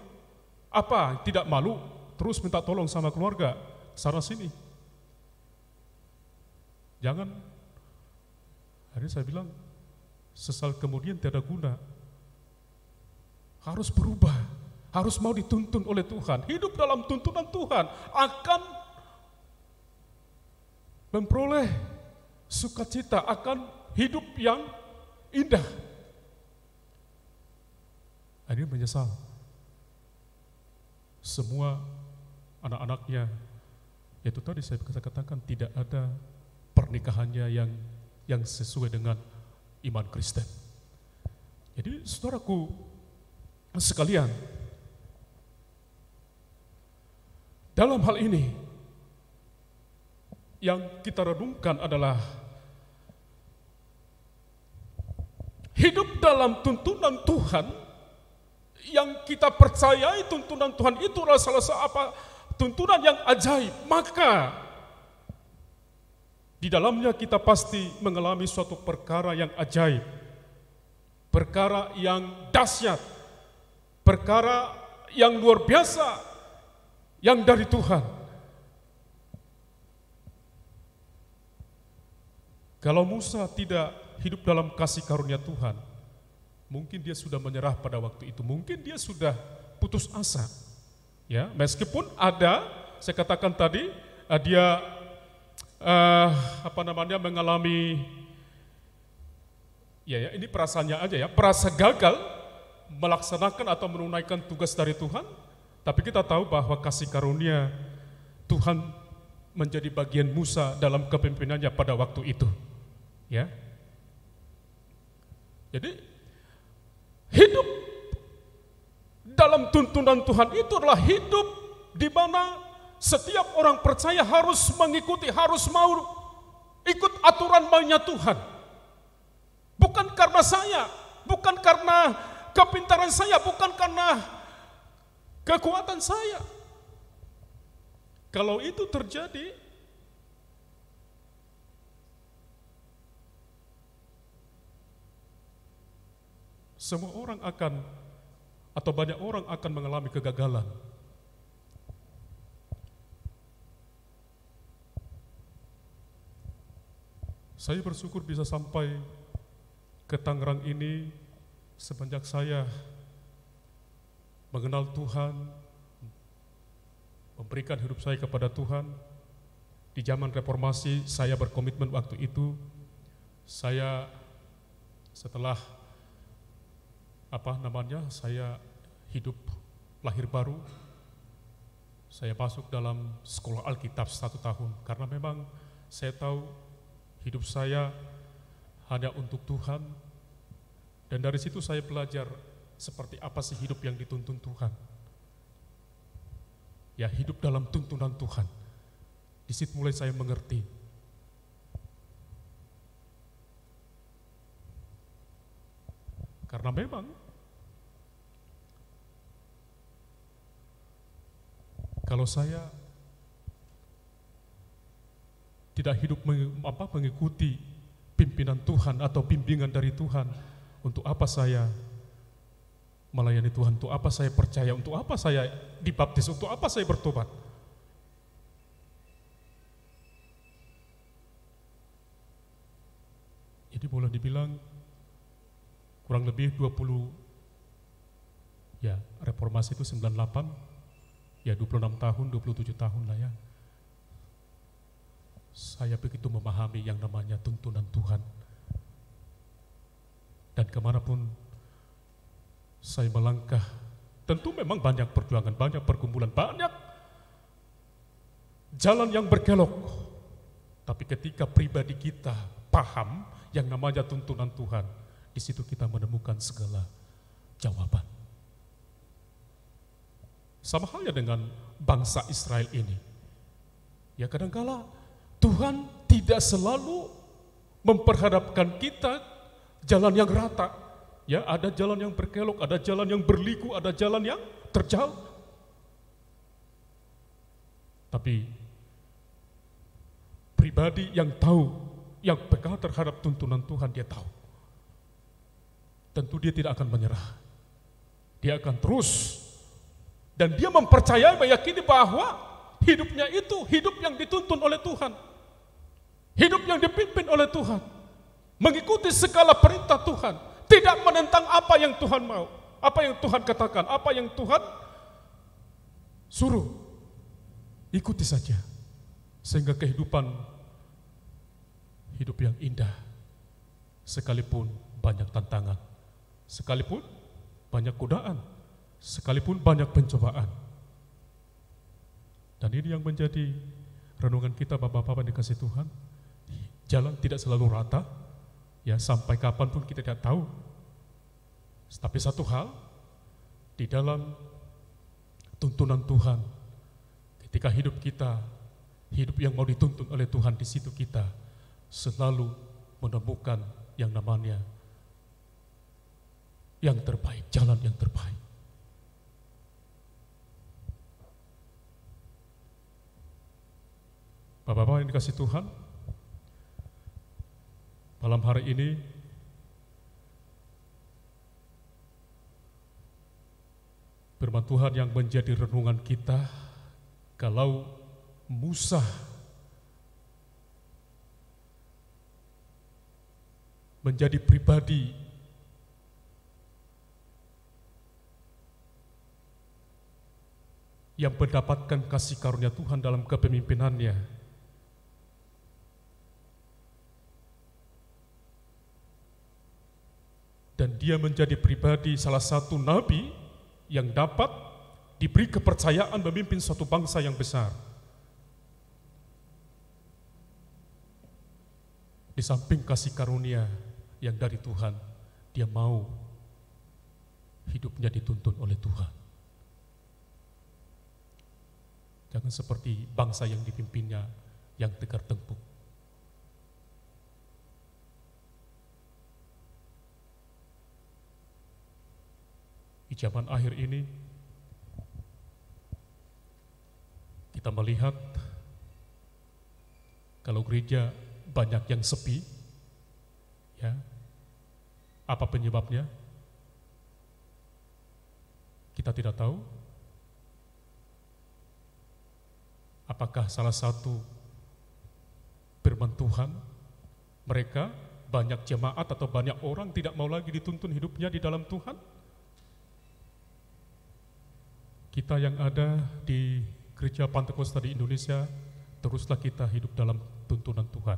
Apa? Tidak malu terus minta tolong sama keluarga sana sini. Jangan. Akhirnya saya bilang, sesal kemudian tiada guna. Harus berubah, harus mau dituntun oleh Tuhan. Hidup dalam tuntunan Tuhan akan memperoleh sukacita, akan hidup yang indah. Akhirnya menyesal. Semua anak-anaknya, yaitu tadi saya katakan tidak ada pernikahannya yang sesuai dengan iman Kristen. Jadi saudaraku sekalian, dalam hal ini yang kita renungkan adalah hidup dalam tuntunan Tuhan yang kita percayai. Tuntunan Tuhan itu adalah salah satu tuntunan yang ajaib, maka di dalamnya kita pasti mengalami suatu perkara yang ajaib, perkara yang dahsyat, perkara yang luar biasa, yang dari Tuhan. Kalau Musa tidak hidup dalam kasih karunia Tuhan, mungkin dia sudah menyerah pada waktu itu, mungkin dia sudah putus asa. Ya, meskipun ada, saya katakan tadi, dia mengalami, ya ini perasaannya aja ya, perasa gagal melaksanakan atau menunaikan tugas dari Tuhan, tapi kita tahu bahwa kasih karunia Tuhan menjadi bagian Musa dalam kepemimpinannya pada waktu itu. Ya. Jadi hidup dalam tuntunan Tuhan itu adalah hidup di mana setiap orang percaya harus mengikuti, harus mau ikut aturan mainnya Tuhan. Bukan karena saya, bukan karena kepintaran saya, bukan karena kekuatan saya. Kalau itu terjadi, semua orang akan, atau banyak orang akan mengalami kegagalan. Saya bersyukur bisa sampai ke Tangerang ini semenjak saya mengenal Tuhan, memberikan hidup saya kepada Tuhan. Di zaman reformasi saya berkomitmen waktu itu, saya setelah saya hidup lahir baru, saya masuk dalam sekolah Alkitab 1 tahun, karena memang saya tahu hidup saya hanya untuk Tuhan, dan dari situ saya belajar seperti apa sih hidup yang dituntun Tuhan. Ya, hidup dalam tuntunan Tuhan. Di situ mulai saya mengerti. Karena memang kalau saya tidak hidup mengikuti pimpinan Tuhan atau bimbingan dari Tuhan, untuk apa saya melayani Tuhan, untuk apa saya percaya, untuk apa saya dibaptis, untuk apa saya bertobat. Jadi boleh dibilang kurang lebih 20, ya reformasi itu 98, ya 26 tahun, 27 tahun lah ya. Saya begitu memahami yang namanya tuntunan Tuhan. Dan kemanapun saya melangkah, tentu memang banyak perjuangan, banyak pergumulan, banyak jalan yang berkelok. Tapi ketika pribadi kita paham yang namanya tuntunan Tuhan, di situ kita menemukan segala jawaban. Sama halnya dengan bangsa Israel ini. Ya kadangkala Tuhan tidak selalu memperhadapkan kita jalan yang rata. Ya, ada jalan yang berkelok, ada jalan yang berliku, ada jalan yang terjal. Tapi pribadi yang tahu, yang peka terhadap tuntunan Tuhan, dia tahu. Tentu dia tidak akan menyerah. Dia akan terus. Dan dia mempercayai, meyakini bahwa hidupnya itu hidup yang dituntun oleh Tuhan. Hidup yang dipimpin oleh Tuhan. Mengikuti segala perintah Tuhan. Tidak menentang apa yang Tuhan mau. Apa yang Tuhan katakan. Apa yang Tuhan suruh. Ikuti saja. Sehingga kehidupan hidup yang indah. Sekalipun banyak tantangan. Sekalipun banyak godaan. Sekalipun banyak pencobaan. Dan ini yang menjadi renungan kita, Bapak-Bapak dikasih Tuhan. Jalan tidak selalu rata, ya sampai kapanpun kita tidak tahu. Tapi satu hal, di dalam tuntunan Tuhan, ketika hidup kita, hidup yang mau dituntun oleh Tuhan, di situ kita selalu menemukan yang namanya yang terbaik, jalan yang terbaik. Bapak-bapak yang dikasih Tuhan, malam hari ini firman Tuhan yang menjadi renungan kita, kalau Musa menjadi pribadi yang mendapatkan kasih karunia Tuhan dalam kepemimpinannya, dan dia menjadi pribadi salah satu nabi yang dapat diberi kepercayaan memimpin suatu bangsa yang besar. Di samping kasih karunia yang dari Tuhan, dia mau hidupnya dituntun oleh Tuhan. Jangan seperti bangsa yang dipimpinnya yang tegar tengkuk. zaman akhir ini kita melihat kalau gereja banyak yang sepi, ya, apa penyebabnya? Kita tidak tahu. Apakah salah satu firman Tuhan, mereka banyak jemaat atau banyak orang tidak mau lagi dituntun hidupnya di dalam Tuhan? Kita yang ada di Gereja Pantekosta di Indonesia, teruslah kita hidup dalam tuntunan Tuhan,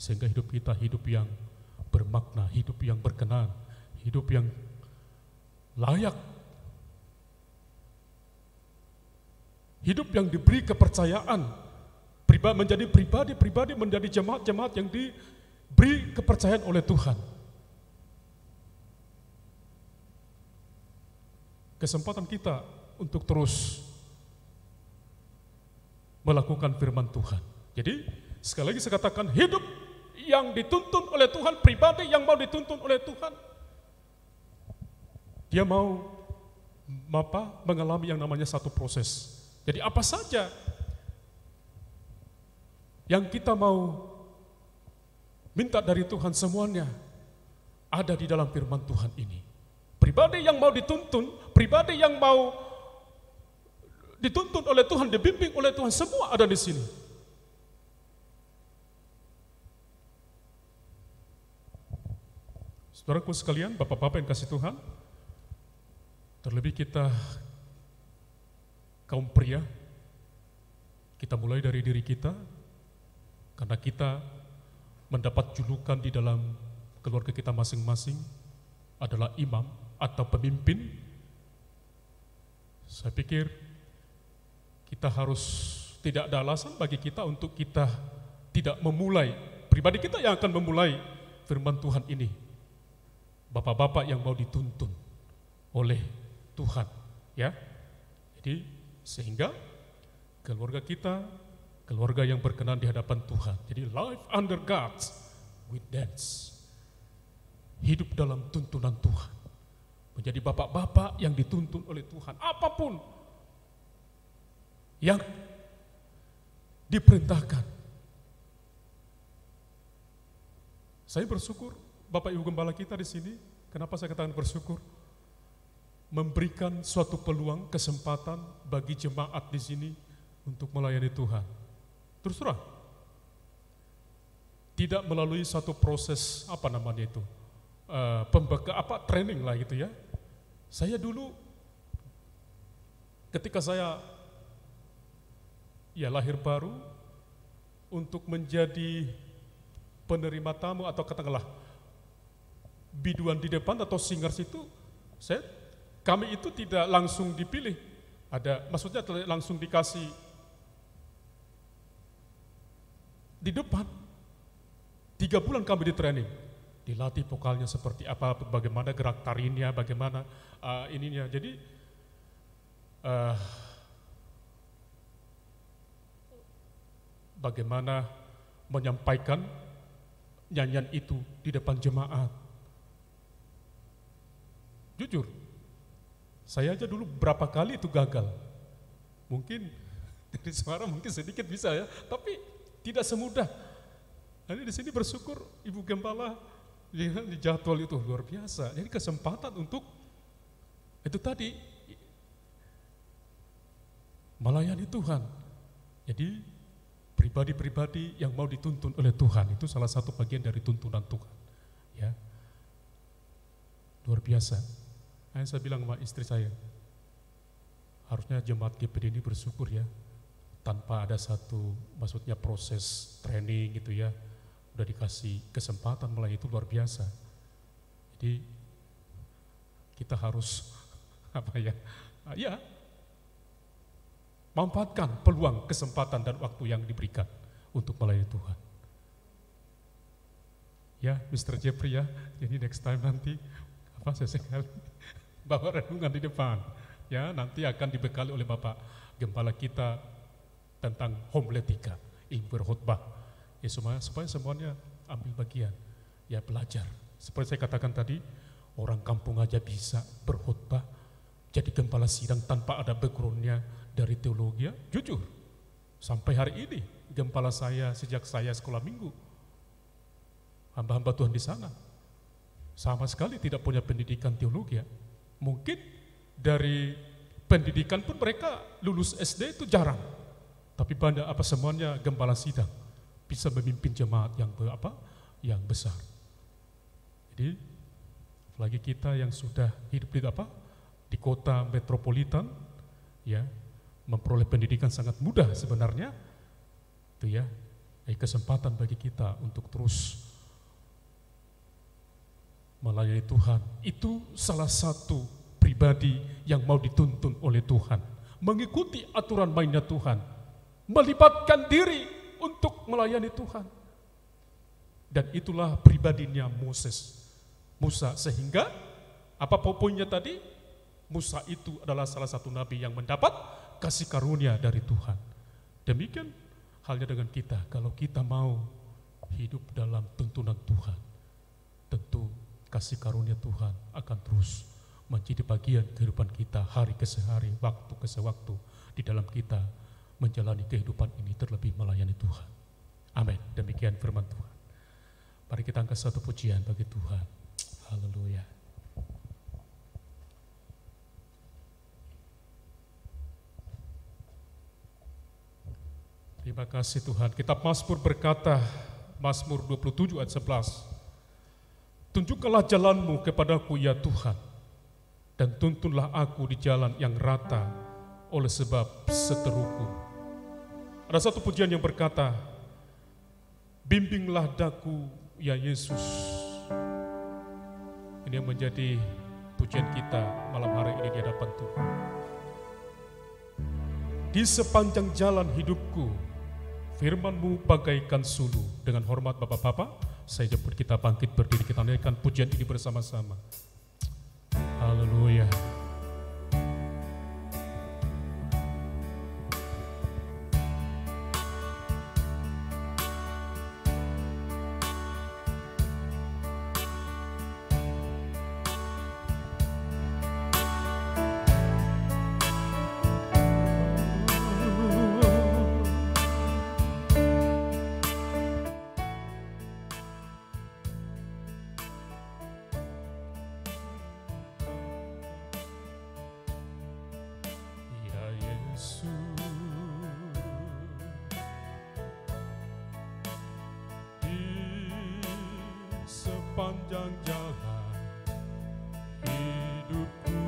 sehingga hidup kita hidup yang bermakna, hidup yang berkenan, hidup yang layak, hidup yang diberi kepercayaan, menjadi pribadi-pribadi, menjadi jemaat-jemaat yang diberi kepercayaan oleh Tuhan. Kesempatan kita untuk terus melakukan firman Tuhan. Jadi sekali lagi saya katakan, hidup yang dituntun oleh Tuhan, pribadi yang mau dituntun oleh Tuhan, dia mau mengalami yang namanya satu proses. Jadi apa saja yang kita mau minta dari Tuhan, semuanya ada di dalam firman Tuhan ini. Pribadi yang mau dituntun, pribadi yang mau dituntun oleh Tuhan, dibimbing oleh Tuhan, semua ada di sini. Saudaraku sekalian, bapak-bapak yang kasih Tuhan, terlebih kita kaum pria, kita mulai dari diri kita, karena kita mendapat julukan di dalam keluarga kita masing-masing adalah imam atau pemimpin. Saya pikir kita harus, tidak ada alasan bagi kita untuk kita tidak memulai, pribadi kita yang akan memulai firman Tuhan ini. Bapak-bapak yang mau dituntun oleh Tuhan, ya. Jadi sehingga keluarga kita, keluarga yang berkenan di hadapan Tuhan. Jadi life under God's guidance, hidup dalam tuntunan Tuhan, menjadi bapak-bapak yang dituntun oleh Tuhan. Apapun yang diperintahkan. Saya bersyukur Bapak Ibu Gembala kita di sini. Kenapa saya katakan bersyukur? Memberikan suatu peluang, kesempatan bagi jemaat di sini untuk melayani Tuhan. Terus terang, tidak melalui satu proses training lah gitu ya. Saya dulu ketika saya lahir baru, untuk menjadi penerima tamu atau katakanlah biduan di depan atau singers itu, kami itu tidak langsung dipilih. Maksudnya langsung dikasih di depan. 3 bulan kami di training, dilatih vokalnya seperti apa, bagaimana gerak tarinya, bagaimana ininya. Jadi bagaimana menyampaikan nyanyian itu di depan jemaat. Jujur, saya aja dulu berapa kali itu gagal. Mungkin dari suara mungkin sedikit bisa ya, tapi tidak semudah. Jadi di sini bersyukur Ibu Gembala di jadwal itu luar biasa. Jadi kesempatan untuk itu tadi melayani Tuhan. Jadi pribadi-pribadi yang mau dituntun oleh Tuhan itu salah satu bagian dari tuntunan Tuhan. Ya, luar biasa. Saya bilang sama istri saya, harusnya jemaat GPD ini bersyukur ya, tanpa ada satu, maksudnya proses training gitu ya, udah dikasih kesempatan melayani, itu luar biasa. Jadi kita harus manfaatkan peluang, kesempatan dan waktu yang diberikan untuk melayani Tuhan. Ya, Mr. Jeffrey ya, jadi next time nanti sesekali bawa renungan di depan. Ya, nanti akan dibekali oleh Bapak Gembala kita tentang homiletika, berkhotbah. Ya, supaya semuanya ambil bagian, ya belajar. Seperti saya katakan tadi, orang kampung aja bisa berkhotbah, jadi gembala sidang tanpa ada backgroundnya dari teologi? Jujur, sampai hari ini gembala saya sejak saya sekolah minggu, hamba-hamba Tuhan di sana, sama sekali tidak punya pendidikan teologi. Mungkin dari pendidikan pun mereka lulus SD itu jarang, tapi banyak semuanya gembala sidang, bisa memimpin jemaat yang besar. Jadi lagi kita yang sudah hidup di kota metropolitan, ya, memperoleh pendidikan sangat mudah sebenarnya, itu ya, kesempatan bagi kita untuk terus melayani Tuhan. Itu salah satu pribadi yang mau dituntun oleh Tuhan, mengikuti aturan mainnya Tuhan, melibatkan diri untuk melayani Tuhan. Dan itulah pribadinya Musa, sehingga apa poinnya tadi? Musa itu adalah salah satu nabi yang mendapat kasih karunia dari Tuhan. Demikian halnya dengan kita, kalau kita mau hidup dalam tuntunan Tuhan, tentu kasih karunia Tuhan akan terus menjadi bagian kehidupan kita hari ke hari, waktu ke waktu, di dalam kita menjalani kehidupan ini terlebih melayani Tuhan. Amin. Demikian firman Tuhan. Mari kita angkat satu pujian bagi Tuhan. Haleluya. Terima kasih Tuhan. Kitab Mazmur berkata, Mazmur 27 ayat 11, tunjukkanlah jalanmu kepadaku ya Tuhan, dan tuntunlah aku di jalan yang rata oleh sebab seteruku. Ada satu pujian yang berkata, bimbinglah daku ya Yesus. Ini yang menjadi pujian kita malam hari ini di hadapan Tuhan. Di sepanjang jalan hidupku, firman-Mu bagaikan sulu. Dengan hormat Bapak-Bapak, saya jemput kita bangkit berdiri, kita naikkan pujian ini bersama-sama. Haleluya. Sepanjang jalan hidupku,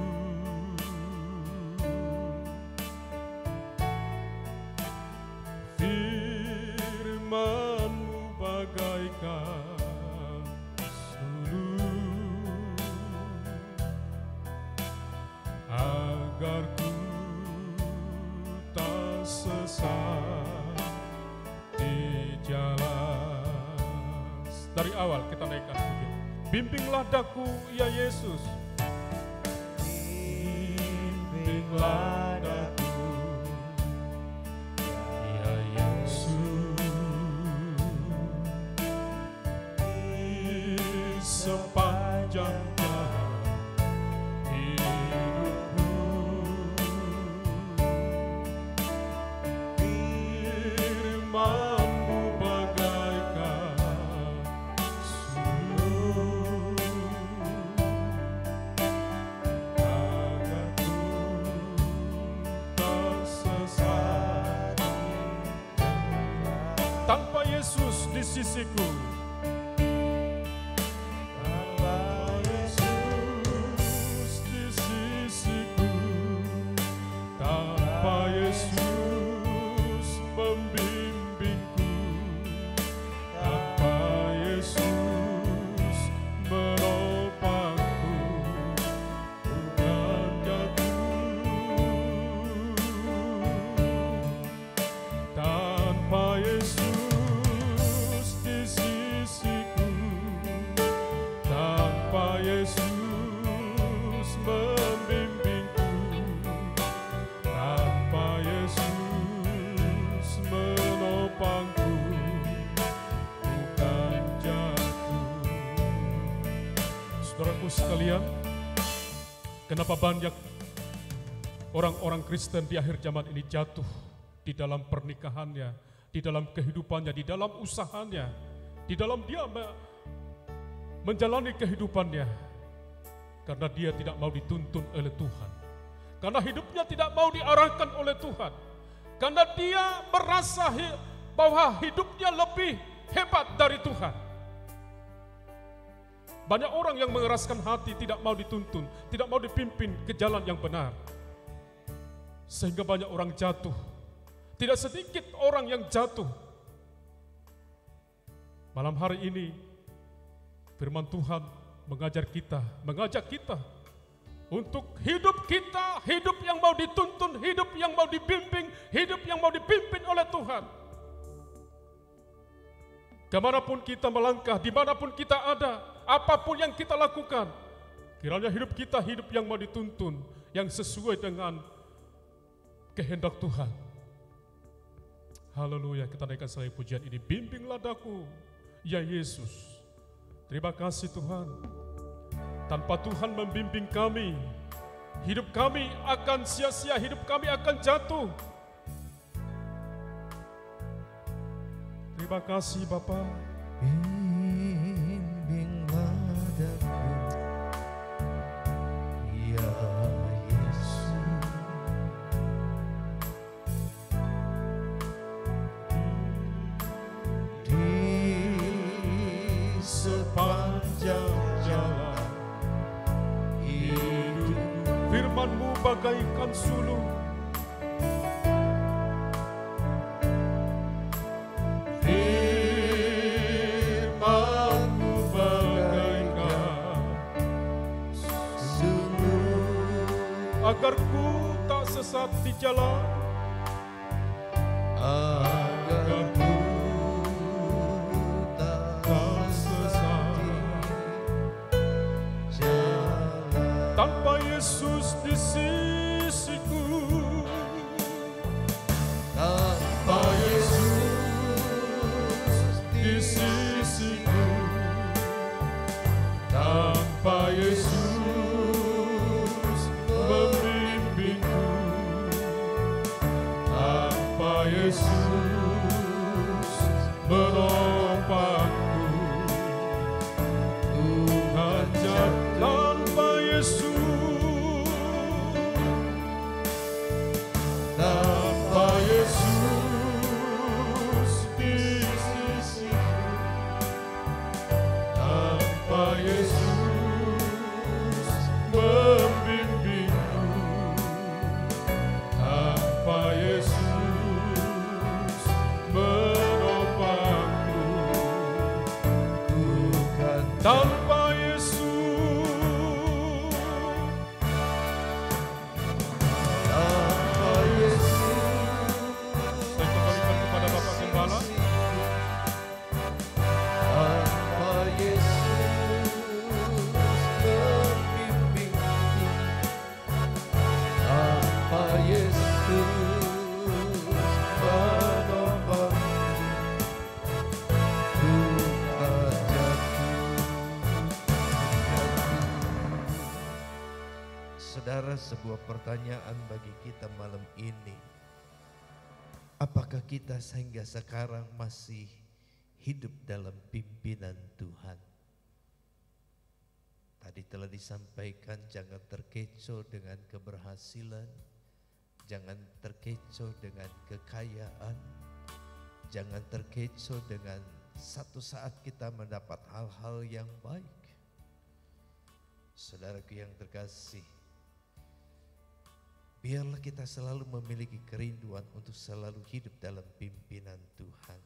firman-Mu bagaikan sulu, agar ku tak sesat di jalan. Dari awal kita naikkan pujian. Bimbinglah daku ya Yesus. Bimbinglah daku ya Yesus. Di sepanjang jalan hidupku, firman-Mu bagaikan tanpa Yesus di sisiku, tanpa Yesus di sisiku, tanpa Yesus membimbingku, tanpa Yesus menopangku, bukan jatuh, tanpa Yesus Yesus membimbingku, tanpa Yesus menopangku, bukan jatuh. Saudaraku sekalian, kenapa banyak orang-orang Kristen di akhir zaman ini jatuh di dalam pernikahannya, di dalam kehidupannya, di dalam usahanya, di dalam dia menjalani kehidupannya. Karena dia tidak mau dituntun oleh Tuhan. Karena hidupnya tidak mau diarahkan oleh Tuhan. Karena dia merasa bahwa hidupnya lebih hebat dari Tuhan. Banyak orang yang mengeraskan hati, tidak mau dituntun, tidak mau dipimpin ke jalan yang benar. Sehingga banyak orang jatuh. Tidak sedikit orang yang jatuh. Malam hari ini, firman Tuhan mengajak kita untuk hidup kita, hidup yang mau dituntun, hidup yang mau dibimbing, hidup yang mau dipimpin oleh Tuhan. Kemanapun kita melangkah, dimanapun kita ada, apapun yang kita lakukan, kiranya hidup kita hidup yang mau dituntun, yang sesuai dengan kehendak Tuhan. Haleluya, kita naikkan sekali pujian ini. Bimbinglah daku, ya Yesus. Terima kasih Tuhan. Tanpa Tuhan membimbing kami, hidup kami akan sia-sia, hidup kami akan jatuh. Terima kasih Bapa. Bimbinglah daku, ya Yesus. Di sepanjang jalan hidup, Firman-Mu bagaikan sulung, firman-Mu bagaikan sulung, agar ku tak sesat di jalan, agar ku tak sesat di jalan. tanpa Yesus di sisiku, Tanpa Yesus di sisiku, tanpa Yesus membimbingku, tanpa Yesus menopangku, Tuhan jangan tanpa Yesus, tanpa Yesus di sisiku, tanpa Yesus membimbingku, tanpa Yesus menopangku, bukan tanpa Yesus. tanpa Yesus. Saya kembalikan kepada Bapak Gembala. Tanpa Yesus membimbingku, tanpa Yesus menopangku, ku tak jatuh. Saudara, sebuah pertanyaan bagi kita malam ini. Apakah kita sehingga sekarang masih hidup dalam pimpinan Tuhan? Tadi telah disampaikan, jangan terkecoh dengan keberhasilan, jangan terkecoh dengan kekayaan, jangan terkecoh dengan satu saat kita mendapat hal-hal yang baik. Saudaraku yang terkasih, biarlah kita selalu memiliki kerinduan untuk selalu hidup dalam pimpinan Tuhan.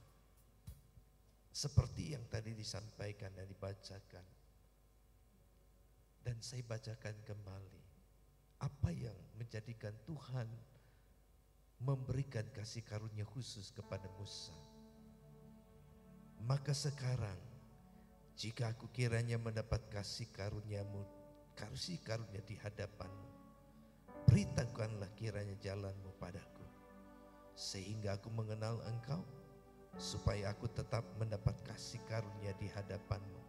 Seperti yang tadi disampaikan dan dibacakan. Dan saya bacakan kembali. Apa yang menjadikan Tuhan memberikan kasih karunia khusus kepada Musa. Maka sekarang, jika aku kiranya mendapat kasih karuniamu, kasih karunia di hadapanmu, beritahukanlah kiranya jalanmu padaku, sehingga aku mengenal engkau, supaya aku tetap mendapat kasih karunia di hadapanmu.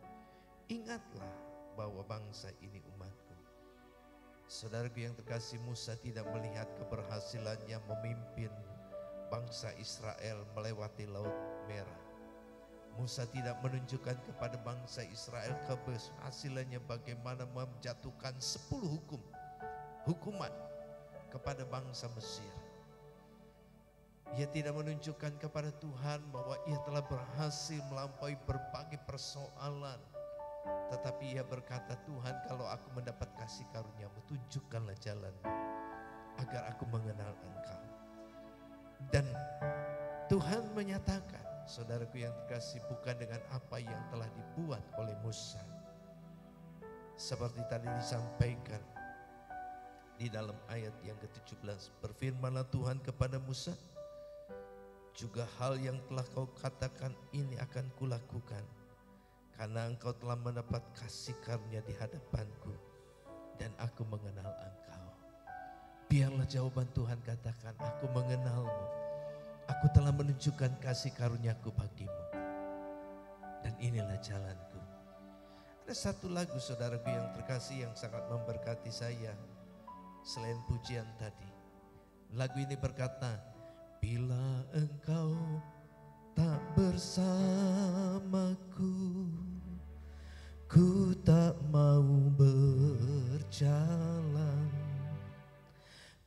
Ingatlah bahwa bangsa ini umatku. Saudaraku yang terkasih, Musa tidak melihat keberhasilannya memimpin bangsa Israel melewati Laut Merah. Musa tidak menunjukkan kepada bangsa Israel keberhasilannya bagaimana menjatuhkan 10 hukuman kepada bangsa Mesir. Ia tidak menunjukkan kepada Tuhan bahwa ia telah berhasil melampaui berbagai persoalan. Tetapi ia berkata, Tuhan, kalau aku mendapat kasih karunia-Mu, tunjukkanlah jalan-Mu agar aku mengenal Engkau. Dan Tuhan menyatakan, saudaraku yang terkasih, bukan dengan apa yang telah dibuat oleh Musa. Seperti tadi disampaikan di dalam ayat yang ke-17, berfirmanlah Tuhan kepada Musa, juga hal yang telah kau katakan ini akan kulakukan, karena engkau telah mendapat kasih karunia di hadapanku dan aku mengenal engkau. Biarlah jawaban Tuhan katakan, aku mengenalmu, aku telah menunjukkan kasih karuniaku bagimu, dan inilah jalanku. Ada satu lagu saudaraku yang terkasih yang sangat memberkati saya selain pujian tadi. Lagu ini berkata, bila engkau tak bersamaku, ku tak mau berjalan.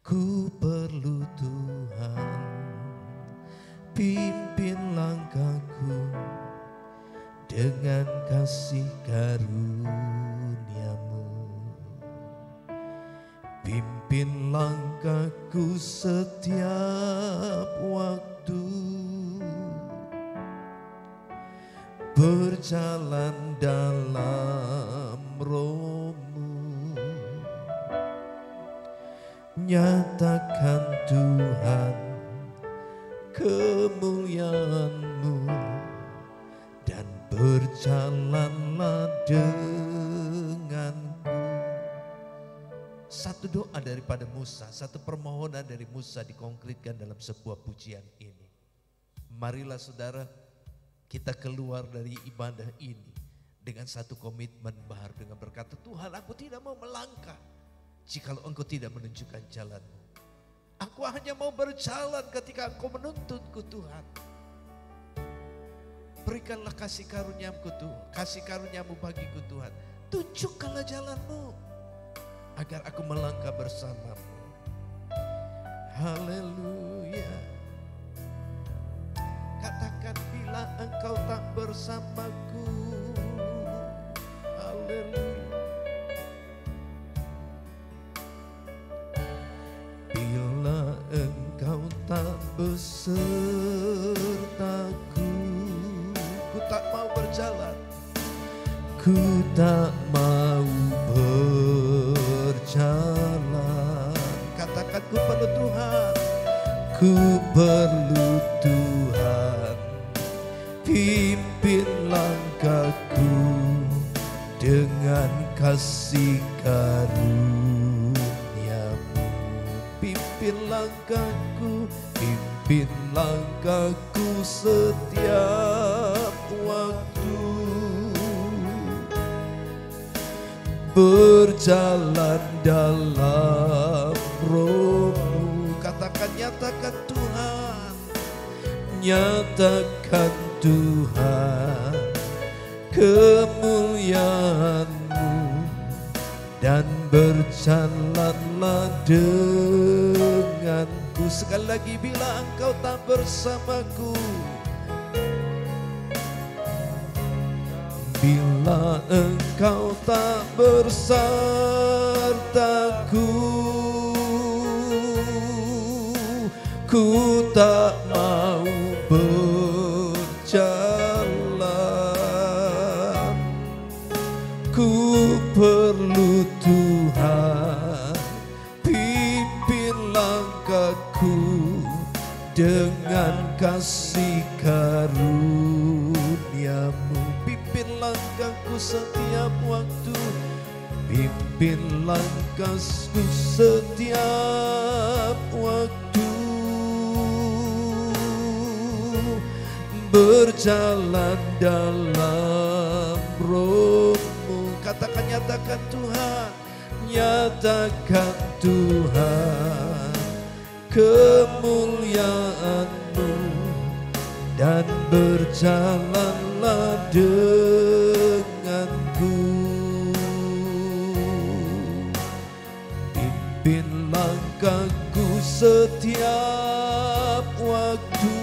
Ku perlu Tuhan, pimpin langkahku dengan kasih karunia-Mu. Pimpin langkahku setiap waktu, berjalan dalam Roh-Mu. Nyatakan Tuhan kemuliaan-Mu dan berjalanlah denganku. Satu doa daripada Musa, satu permohonan dari Musa dikonkretkan dalam sebuah pujian ini. Marilah saudara, kita keluar dari ibadah ini dengan satu komitmen baru, dengan berkata, Tuhan, aku tidak mau melangkah jikalau Engkau tidak menunjukkan jalan-Mu. Aku hanya mau berjalan ketika Engkau menuntutku, Tuhan. Berikanlah kasih karuniamu, Tuhan, kasih karuniamu bagiku, Tuhan. Tunjukkanlah jalan-Mu agar aku melangkah bersama-Mu. Haleluya. Katakan, bila Engkau tak bersamaku. Haleluya. Bila Engkau tak besertaku, ku tak mau berjalan, ku tak mau berjalan. Katakan, ku perlu Tuhan, ku perlu Tuhan, pimpin langkahku dengan kasih karunia-Mu. Pimpin langkahku, pimpin langkahku setiap waktu, berjalan dalam Roh-Mu. Katakan, nyatakan Tuhan, nyatakan Tuhan kemuliaan-Mu dan berjalanlah denganku. Sekali lagi, bila Engkau tak bersamaku, bila Engkau tak bersertaku, ku tak mau berjalan. Ku perlu Tuhan, pimpin langkahku dengan kasih karunia-Mu. Pimpin langkahku setiap waktu, pimpin langkahku setiap waktu, berjalan dalam Roh-Mu. Katakan, nyatakan Tuhan, nyatakan Tuhan kemuliaan-Mu, dan berjalanlah denganku. Pimpin langkahku setiap waktu,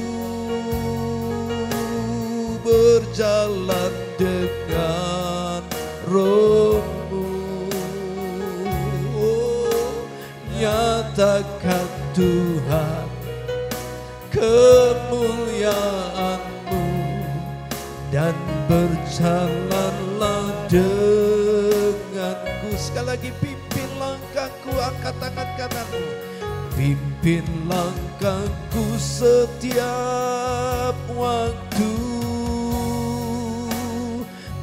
berjalan dengan Roh-Mu. Nyatakan Tuhan kemuliaan-Mu, dan berjalanlah denganku. Sekali lagi, pimpin langkahku, angkat tangan kananmu. Pimpin langkahku setiap waktu,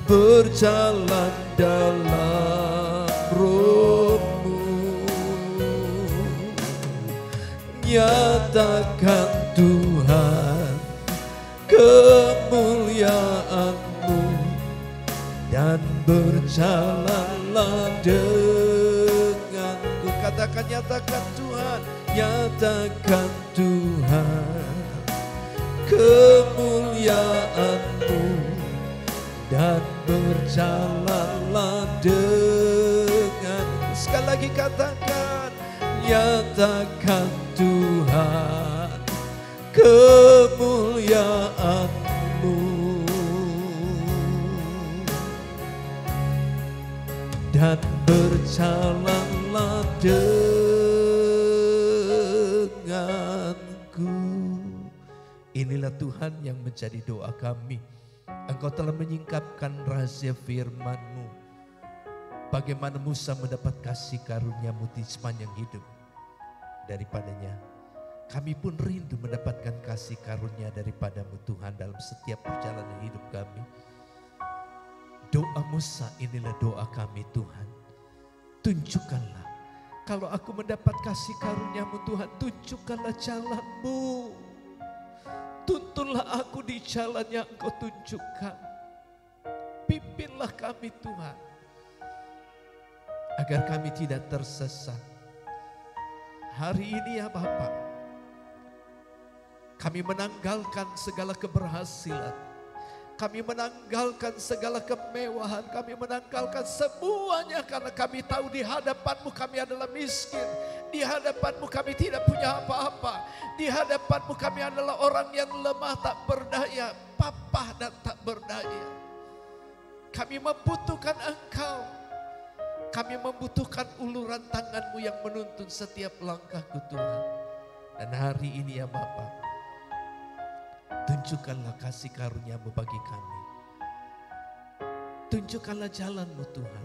berjalan dalam Roh-Mu. Nyatakan Tuhan kemuliaan-Mu, dan berjalanlah denganku. Katakan, nyatakan Tuhan, nyatakan Tuhan kemuliaan-Mu, dan berjalanlah denganku. Sekali lagi katakan, nyatakan Tuhan kemuliaan-Mu, dan berjalanlah denganku. Inilah Tuhan yang menjadi doa kami. Engkau telah menyingkapkan rahasia firman-Mu, bagaimana Musa mendapat kasih karunia-Mu di sepanjang hidup. Daripadanya kami pun rindu mendapatkan kasih karunia daripada-Mu Tuhan dalam setiap perjalanan hidup kami. Doa Musa inilah doa kami Tuhan. Tunjukkanlah, kalau aku mendapat kasih karunia-Mu Tuhan, tunjukkanlah jalan-Mu. Tuntunlah aku di jalan yang Engkau tunjukkan. Pimpinlah kami Tuhan, agar kami tidak tersesat. Hari ini ya Bapa, kami menanggalkan segala keberhasilan, kami menanggalkan segala kemewahan, kami menanggalkan semuanya karena kami tahu di hadapan-Mu kami adalah miskin. Di hadapan-Mu kami tidak punya apa-apa. Di hadapan-Mu kami adalah orang yang lemah, tak berdaya, papah dan tak berdaya. Kami membutuhkan Engkau. Kami membutuhkan uluran tangan-Mu yang menuntun setiap langkahku Tuhan. Dan hari ini ya Bapa, tunjukkanlah kasih karunia-Mu bagi kami. Tunjukkanlah jalan-Mu Tuhan.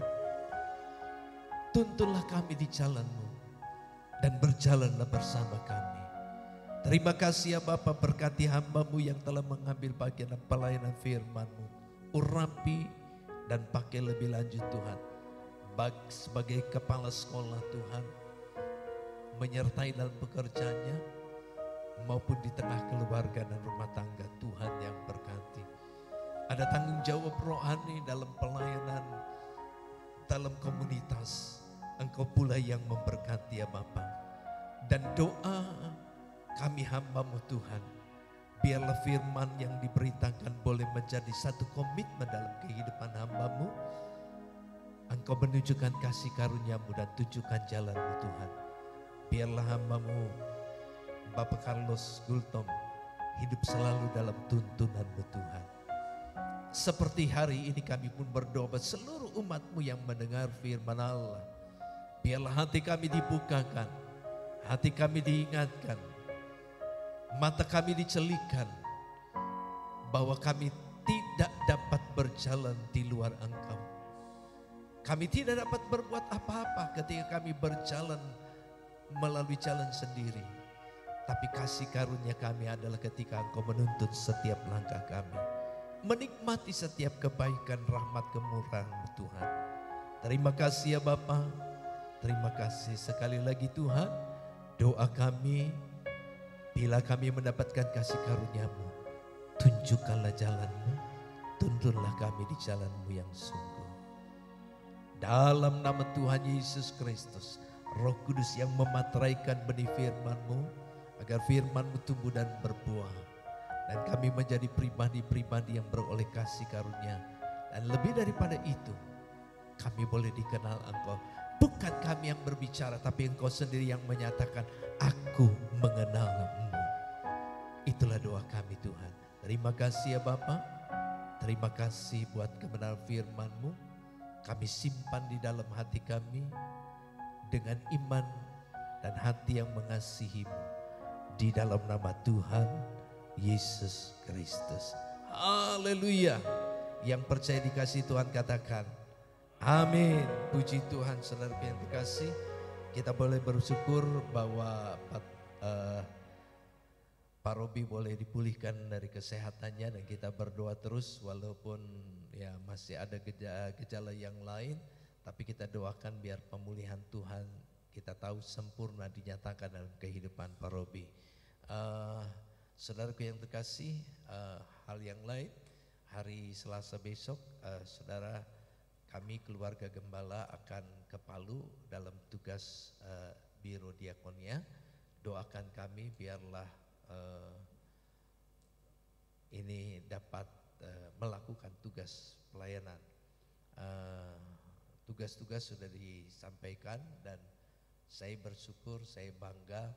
Tuntunlah kami di jalan-Mu, dan berjalanlah bersama kami. Terima kasih ya Bapa, berkati hamba-Mu yang telah mengambil bagian pelayanan firman-Mu. Urapi dan pakai lebih lanjut Tuhan. Sebagai kepala sekolah Tuhan, menyertai dalam pekerjaannya, maupun di tengah keluarga dan rumah tangga Tuhan yang berkati. Ada tanggung jawab rohani dalam pelayanan, dalam komunitas. Engkau pula yang memberkati ya Bapa. Dan doa kami hamba-Mu Tuhan, biarlah firman yang diberitakan boleh menjadi satu komitmen dalam kehidupan hamba-Mu. Engkau menunjukkan kasih karunia-Mu dan tunjukkan jalan-Mu Tuhan. Biarlah hamba-Mu Bapak Carlos Gultom hidup selalu dalam tuntunan-Mu Tuhan. Seperti hari ini kami pun berdoa seluruh umat-Mu yang mendengar firman Allah. Biarlah hati kami dibukakan, hati kami diingatkan, mata kami dicelikan, bahwa kami tidak dapat berjalan di luar Engkau. Kami tidak dapat berbuat apa-apa ketika kami berjalan melalui jalan sendiri. Tapi kasih karunia kami adalah ketika Engkau menuntut setiap langkah kami. Menikmati setiap kebaikan, rahmat, kemurahan-Mu Tuhan. Terima kasih ya Bapa. Terima kasih sekali lagi Tuhan. Doa kami, bila kami mendapatkan kasih karunia-Mu, tunjukkanlah jalan-Mu. Tuntunlah kami di jalan-Mu yang sungguh. Dalam nama Tuhan Yesus Kristus, Roh Kudus yang memateraikan benih firman-Mu, agar firman-Mu tumbuh dan berbuah. Dan kami menjadi pribadi-pribadi yang beroleh kasih karunia. Dan lebih daripada itu, kami boleh dikenal Engkau. Bukan kami yang berbicara, tapi Engkau sendiri yang menyatakan, aku mengenal-Mu. Itulah doa kami Tuhan. Terima kasih ya Bapa. Terima kasih buat kebenaran firman-Mu. Kami simpan di dalam hati kami dengan iman dan hati yang mengasihi-Mu. Di dalam nama Tuhan Yesus Kristus. Haleluya. Yang percaya dikasih Tuhan katakan amin. Puji Tuhan. Saudara yang dikasih, kita boleh bersyukur bahwa Pak Robi boleh dipulihkan dari kesehatannya, dan kita berdoa terus walaupun ya masih ada gejala yang lain, tapi kita doakan biar pemulihan Tuhan kita tahu sempurna dinyatakan dalam kehidupan Pak Robi. Saudaraku yang terkasih, hal yang lain, hari Selasa besok saudara kami keluarga Gembala akan ke Palu dalam tugas Biro Diakonia. Doakan kami biarlah ini dapat melakukan tugas pelayanan. Tugas-tugas sudah disampaikan dan saya bersyukur, saya bangga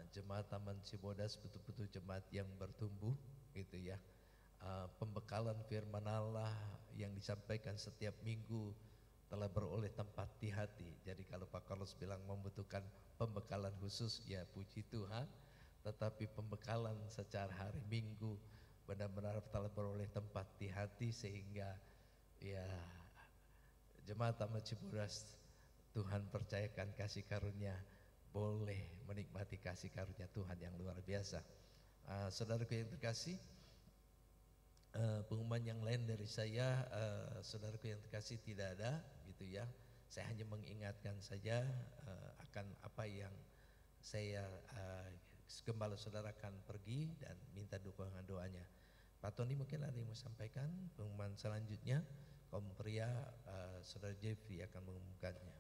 jemaat Taman Cibodas betul-betul jemaat yang bertumbuh gitu ya. Pembekalan firman Allah yang disampaikan setiap minggu telah beroleh tempat di hati. Jadi kalau Pak Carlos bilang membutuhkan pembekalan khusus, ya puji Tuhan. Tetapi pembekalan secara hari Minggu benar-benar telah beroleh tempat di hati, sehingga ya jemaat Taman Cibodas Tuhan percayakan kasih karunia, boleh menikmati kasih karunia Tuhan yang luar biasa. Saudaraku yang terkasih, pengumuman yang lain dari saya, saudaraku yang terkasih tidak ada gitu ya. Saya hanya mengingatkan saja akan apa yang saya Gembala saudara akan pergi dan minta dukungan doanya. Pak Tony mungkin ada yang mau sampaikan. Pengumuman selanjutnya kaum pria, saudara Jeffrey akan mengumumkannya.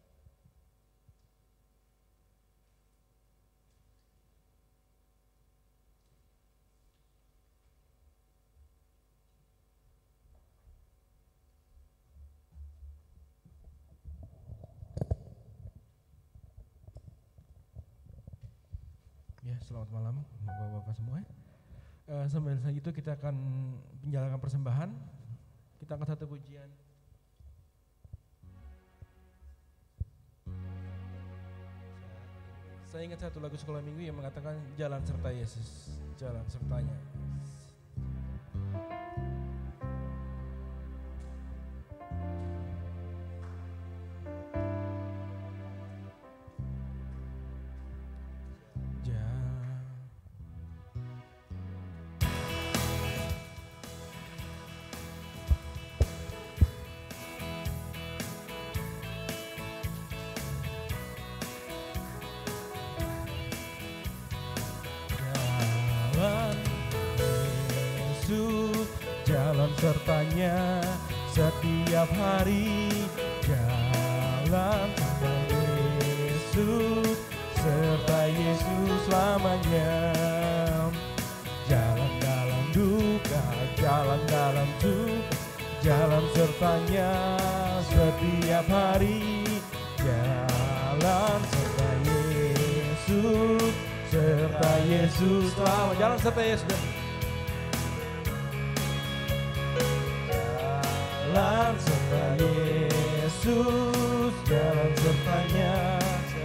Ya, selamat malam Bapak-Bapak semua. Sambil itu kita akan menjalankan persembahan. Kita angkat satu pujian. Saya ingat satu lagu sekolah minggu yang mengatakan jalan serta Yesus, jalan sertanya. Jalan sertanya setiap hari, jalan serta Yesus, serta Yesus selamanya. Jalan dalam duka, jalan dalam suka, jalan sertanya setiap hari, jalan serta Yesus, serta Yesus selamanya. Jalan serta Yesus. Jalan serta Yesus, jalan sertanya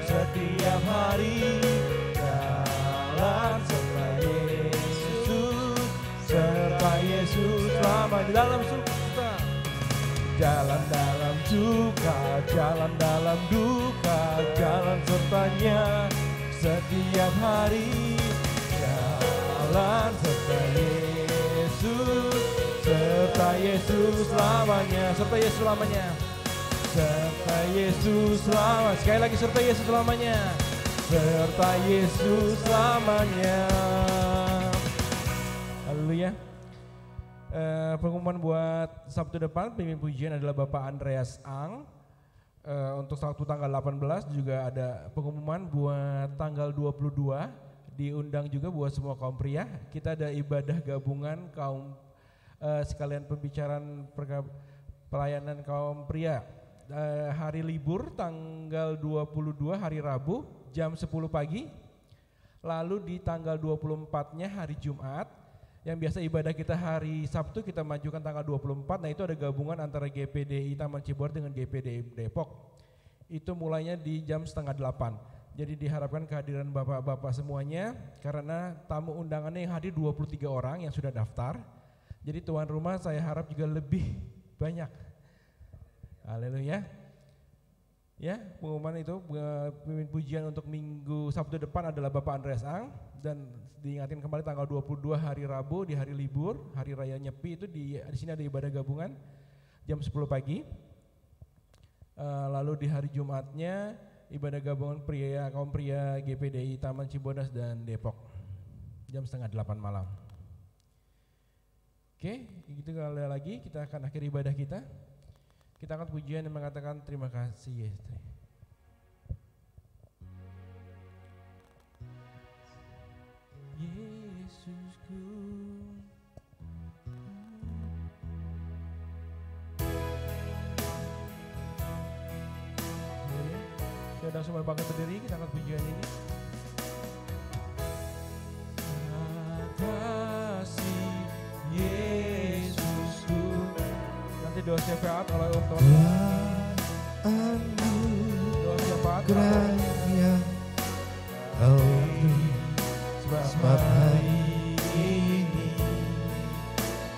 setiap hari, jalan serta Yesus, serta Yesus selamanya. Dalam suka, jalan dalam suka, jalan dalam duka, jalan sertanya setiap hari, jalan serta Yesus, serta Yesus selamanya, serta Yesus selamanya, serta Yesus selamanya. Sekali lagi, serta Yesus selamanya, serta Yesus selamanya. Haleluya. Pengumuman buat Sabtu depan, pemimpin pujian adalah Bapak Andreas Ang. Untuk Sabtu tanggal 18 juga ada pengumuman buat tanggal 22, diundang juga buat semua kaum pria. Kita ada ibadah gabungan kaum sekalian pembicaraan pelayanan kaum pria. Hari libur tanggal 22 hari Rabu jam 10 pagi. Lalu di tanggal 24-nya hari Jumat, yang biasa ibadah kita hari Sabtu kita majukan tanggal 24. Nah itu ada gabungan antara GPDI Taman Cibodas dengan GPDI Depok. Itu mulainya di jam 7:30. Jadi diharapkan kehadiran bapak-bapak semuanya, karena tamu undangannya yang hadir 23 orang yang sudah daftar. Jadi tuan rumah saya harap juga lebih banyak. Haleluya. Ya, pengumuman itu pemimpin pujian untuk minggu Sabtu depan adalah Bapak Andreas Ang, dan diingatin kembali tanggal 22 hari Rabu di hari libur, hari raya Nyepi itu di sini ada ibadah gabungan jam 10 pagi. Lalu di hari Jumatnya ibadah gabungan pria kaum pria GPDI Taman Cibodas dan Depok jam 7:30 malam. Oke, gitu kali lagi kita akan akhiri ibadah kita. Kita akan pujian yang mengatakan terima kasih Yesus. Yesusku. Sudah semua bangkit berdiri, kita akan pujian ini. Kasih Yesusku. Nanti doa syafaat oleh untuk doa syafaat yang kau beri, sebab hari ini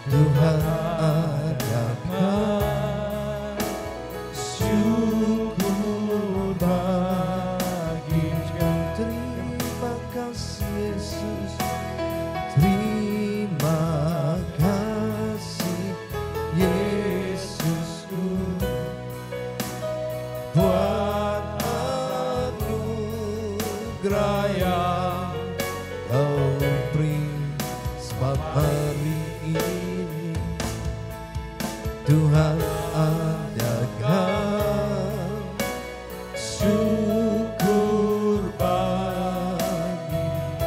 Tuhan adakan syukur bagimu. Terima kasih Yesus, terima kasih Yesusku buat anugerah yang kau beri, sebab hari ini Tuhan adakan syukur bagimu,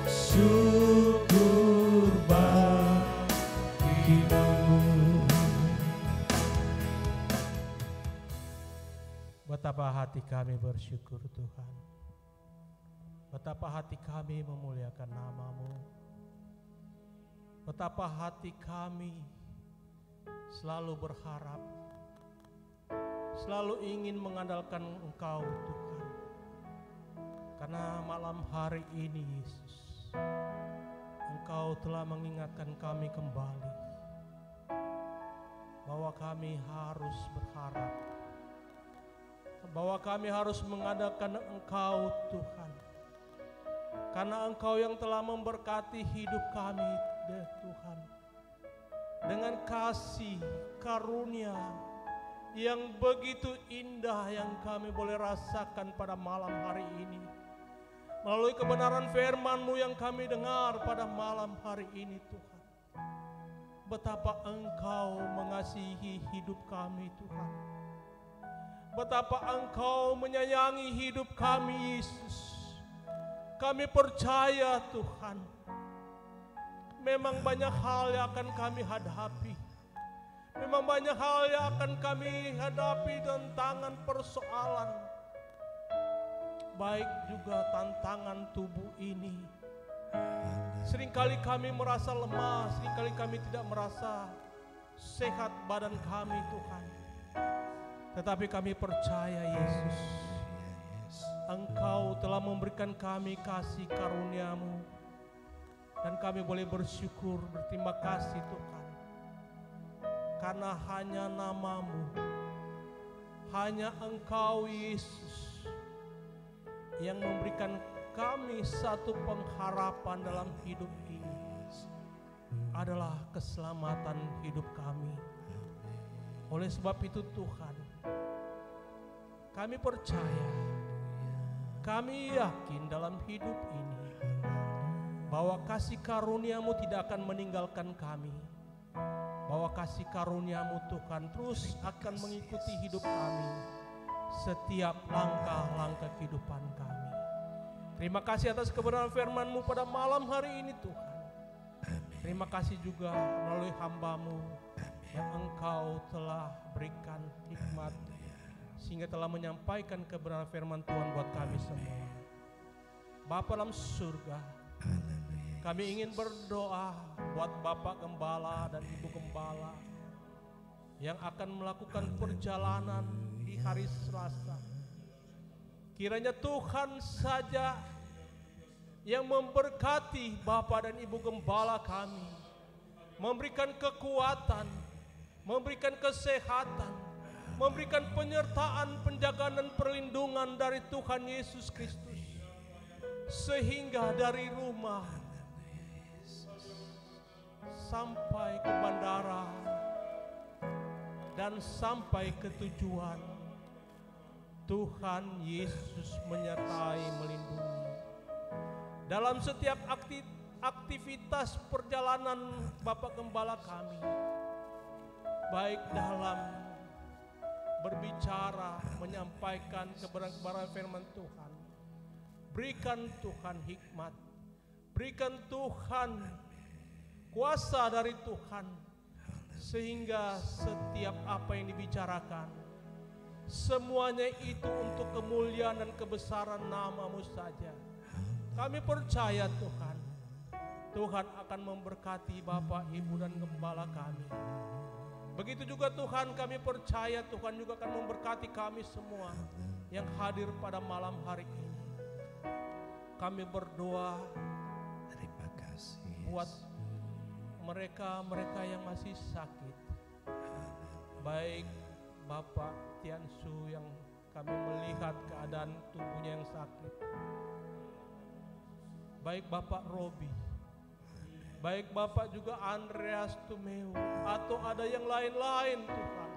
syukur bagimu. Betapa hati kami bersyukur Tuhan. Betapa hati kami memuliakan nama-Mu. Betapa hati kami selalu berharap, selalu ingin mengandalkan Engkau Tuhan. Karena malam hari ini Yesus, Engkau telah mengingatkan kami kembali bahwa kami harus berharap, bahwa kami harus mengandalkan Engkau Tuhan. Karena Engkau yang telah memberkati hidup kami Tuhan, dengan kasih karunia yang begitu indah yang kami boleh rasakan pada malam hari ini. Melalui kebenaran firman-Mu yang kami dengar pada malam hari ini Tuhan. Betapa Engkau mengasihi hidup kami Tuhan. Betapa Engkau menyayangi hidup kami Yesus. Kami percaya Tuhan, memang banyak hal yang akan kami hadapi. Memang banyak hal yang akan kami hadapi, tantangan persoalan. Baik juga tantangan tubuh ini. Seringkali kami merasa lemah, seringkali kami tidak merasa sehat badan kami Tuhan. Tetapi kami percaya Yesus, Engkau telah memberikan kami kasih karunia-Mu. Dan kami boleh bersyukur, berterima kasih Tuhan. Karena hanya nama-Mu, hanya Engkau Yesus yang memberikan kami satu pengharapan dalam hidup ini, adalah keselamatan hidup kami. Oleh sebab itu Tuhan, kami percaya, kami yakin dalam hidup ini bahwa kasih karunia-Mu tidak akan meninggalkan kami. bahwa kasih karunia-Mu Tuhan terus akan mengikuti hidup kami setiap langkah-langkah kehidupan kami. Terima kasih atas kebenaran firman-Mu pada malam hari ini Tuhan. Terima kasih juga melalui hamba-Mu yang Engkau telah berikan hikmat sehingga telah menyampaikan kebenaran firman Tuhan buat kami semua. Bapa dalam surga, kami ingin berdoa buat Bapak Gembala dan Ibu Gembala yang akan melakukan perjalanan di hari Selasa. Kiranya Tuhan saja yang memberkati Bapak dan Ibu Gembala kami, memberikan kekuatan, memberikan kesehatan, memberikan penyertaan, penjagaan dan perlindungan dari Tuhan Yesus Kristus, sehingga dari rumah sampai ke bandara dan sampai ke tujuan, Tuhan Yesus menyertai, melindungi. Dalam setiap aktivitas perjalanan Bapak Gembala kami, baik dalam berbicara, menyampaikan kebenaran firman Tuhan, berikan Tuhan hikmat, berikan Tuhan kuasa dari Tuhan, sehingga setiap apa yang dibicarakan semuanya itu untuk kemuliaan dan kebesaran nama-Mu saja. Kami percaya Tuhan, Tuhan akan memberkati Bapak, Ibu dan Gembala kami. Begitu juga Tuhan, kami percaya Tuhan juga akan memberkati kami semua yang hadir pada malam hari ini. Kami berdoa buat mereka yang masih sakit, baik Bapak Tiansu yang kami melihat keadaan tubuhnya yang sakit, baik Bapak Robi, baik Bapak juga Andreas Tumeu, atau ada yang lain-lain Tuhan.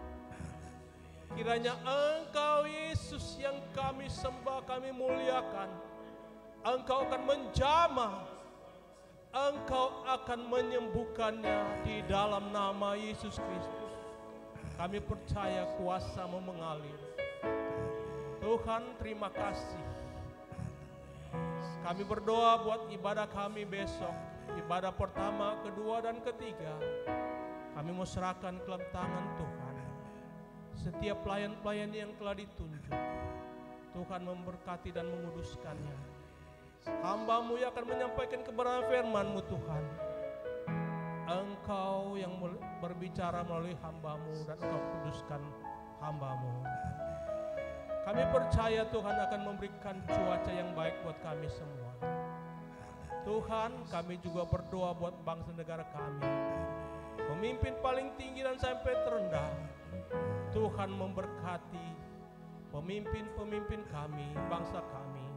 Kiranya Engkau Yesus yang kami sembah, kami muliakan, Engkau akan menjamah, Engkau akan menyembuhkannya di dalam nama Yesus Kristus. Kami percaya kuasa-Mu mengalir. Tuhan, terima kasih. Kami berdoa buat ibadah kami besok, ibadah pertama, kedua dan ketiga. Kami mau serahkan ke dalam tangan Tuhan. Setiap pelayan-pelayan yang telah ditunjuk, Tuhan memberkati dan menguduskannya. Hamba-Mu yang akan menyampaikan kebenaran firman-Mu Tuhan. Engkau yang berbicara melalui hamba-Mu dan Engkau kuduskan hamba-Mu. Kami percaya Tuhan akan memberikan cuaca yang baik buat kami semua. Tuhan, kami juga berdoa buat bangsa negara kami. Pemimpin paling tinggi dan sampai terendah, Tuhan memberkati pemimpin-pemimpin kami, bangsa kami,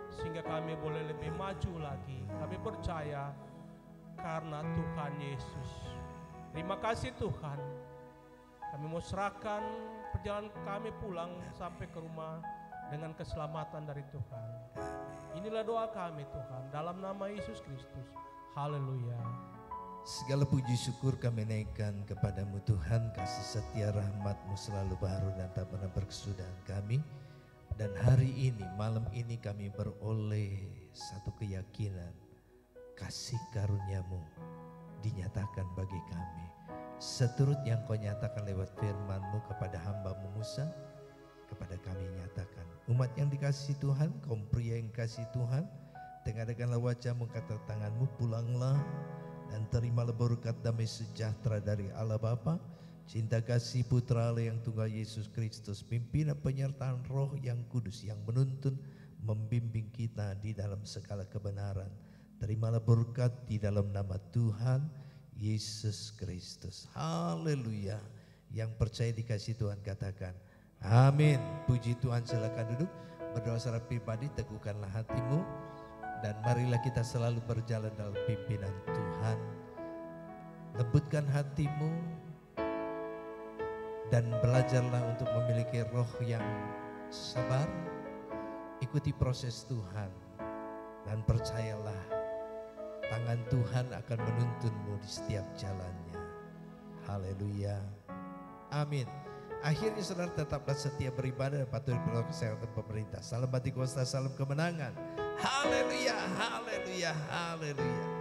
sehingga kami boleh lebih maju lagi. Kami percaya karena Tuhan Yesus. Terima kasih Tuhan. Kami mau serahkan perjalanan kami pulang sampai ke rumah dengan keselamatan dari Tuhan. Inilah doa kami Tuhan, dalam nama Yesus Kristus. Haleluya. Segala puji syukur kami naikkan kepadamu Tuhan, kasih setia rahmat-Mu selalu baru dan tak pernah berkesudahan kami. Dan hari ini, malam ini kami beroleh satu keyakinan, kasih karunia-Mu dinyatakan bagi kami. Seturut yang Kau nyatakan lewat firman-Mu kepada hamba-Mu Musa, kepada kami nyatakan. Umat yang dikasihi Tuhan, kaum pria yang kasih Tuhan, tengadahkanlah wajah-Mu, kata tangan-Mu, pulanglah dan terimalah berkat damai sejahtera dari Allah Bapa, cinta kasih Putra Allah yang tunggal Yesus Kristus, pimpinan penyertaan Roh yang kudus yang menuntun, membimbing kita di dalam segala kebenaran. Terimalah berkat di dalam nama Tuhan Yesus Kristus. Haleluya. Yang percaya dikasih Tuhan katakan amin. Puji Tuhan. Silakan duduk, berdoa secara pribadi, teguhkanlah hatimu, dan marilah kita selalu berjalan dalam pimpinan Tuhan. Lembutkan hatimu dan belajarlah untuk memiliki roh yang sabar. Ikuti proses Tuhan dan percayalah tangan Tuhan akan menuntunmu di setiap jalannya. Haleluya. Haleluya. Amin. Akhirnya saudara tetaplah setia beribadah dan patuhi protokol kesehatan pemerintah. Salam Bati Kosta, salam kemenangan. Haleluya, haleluya, haleluya.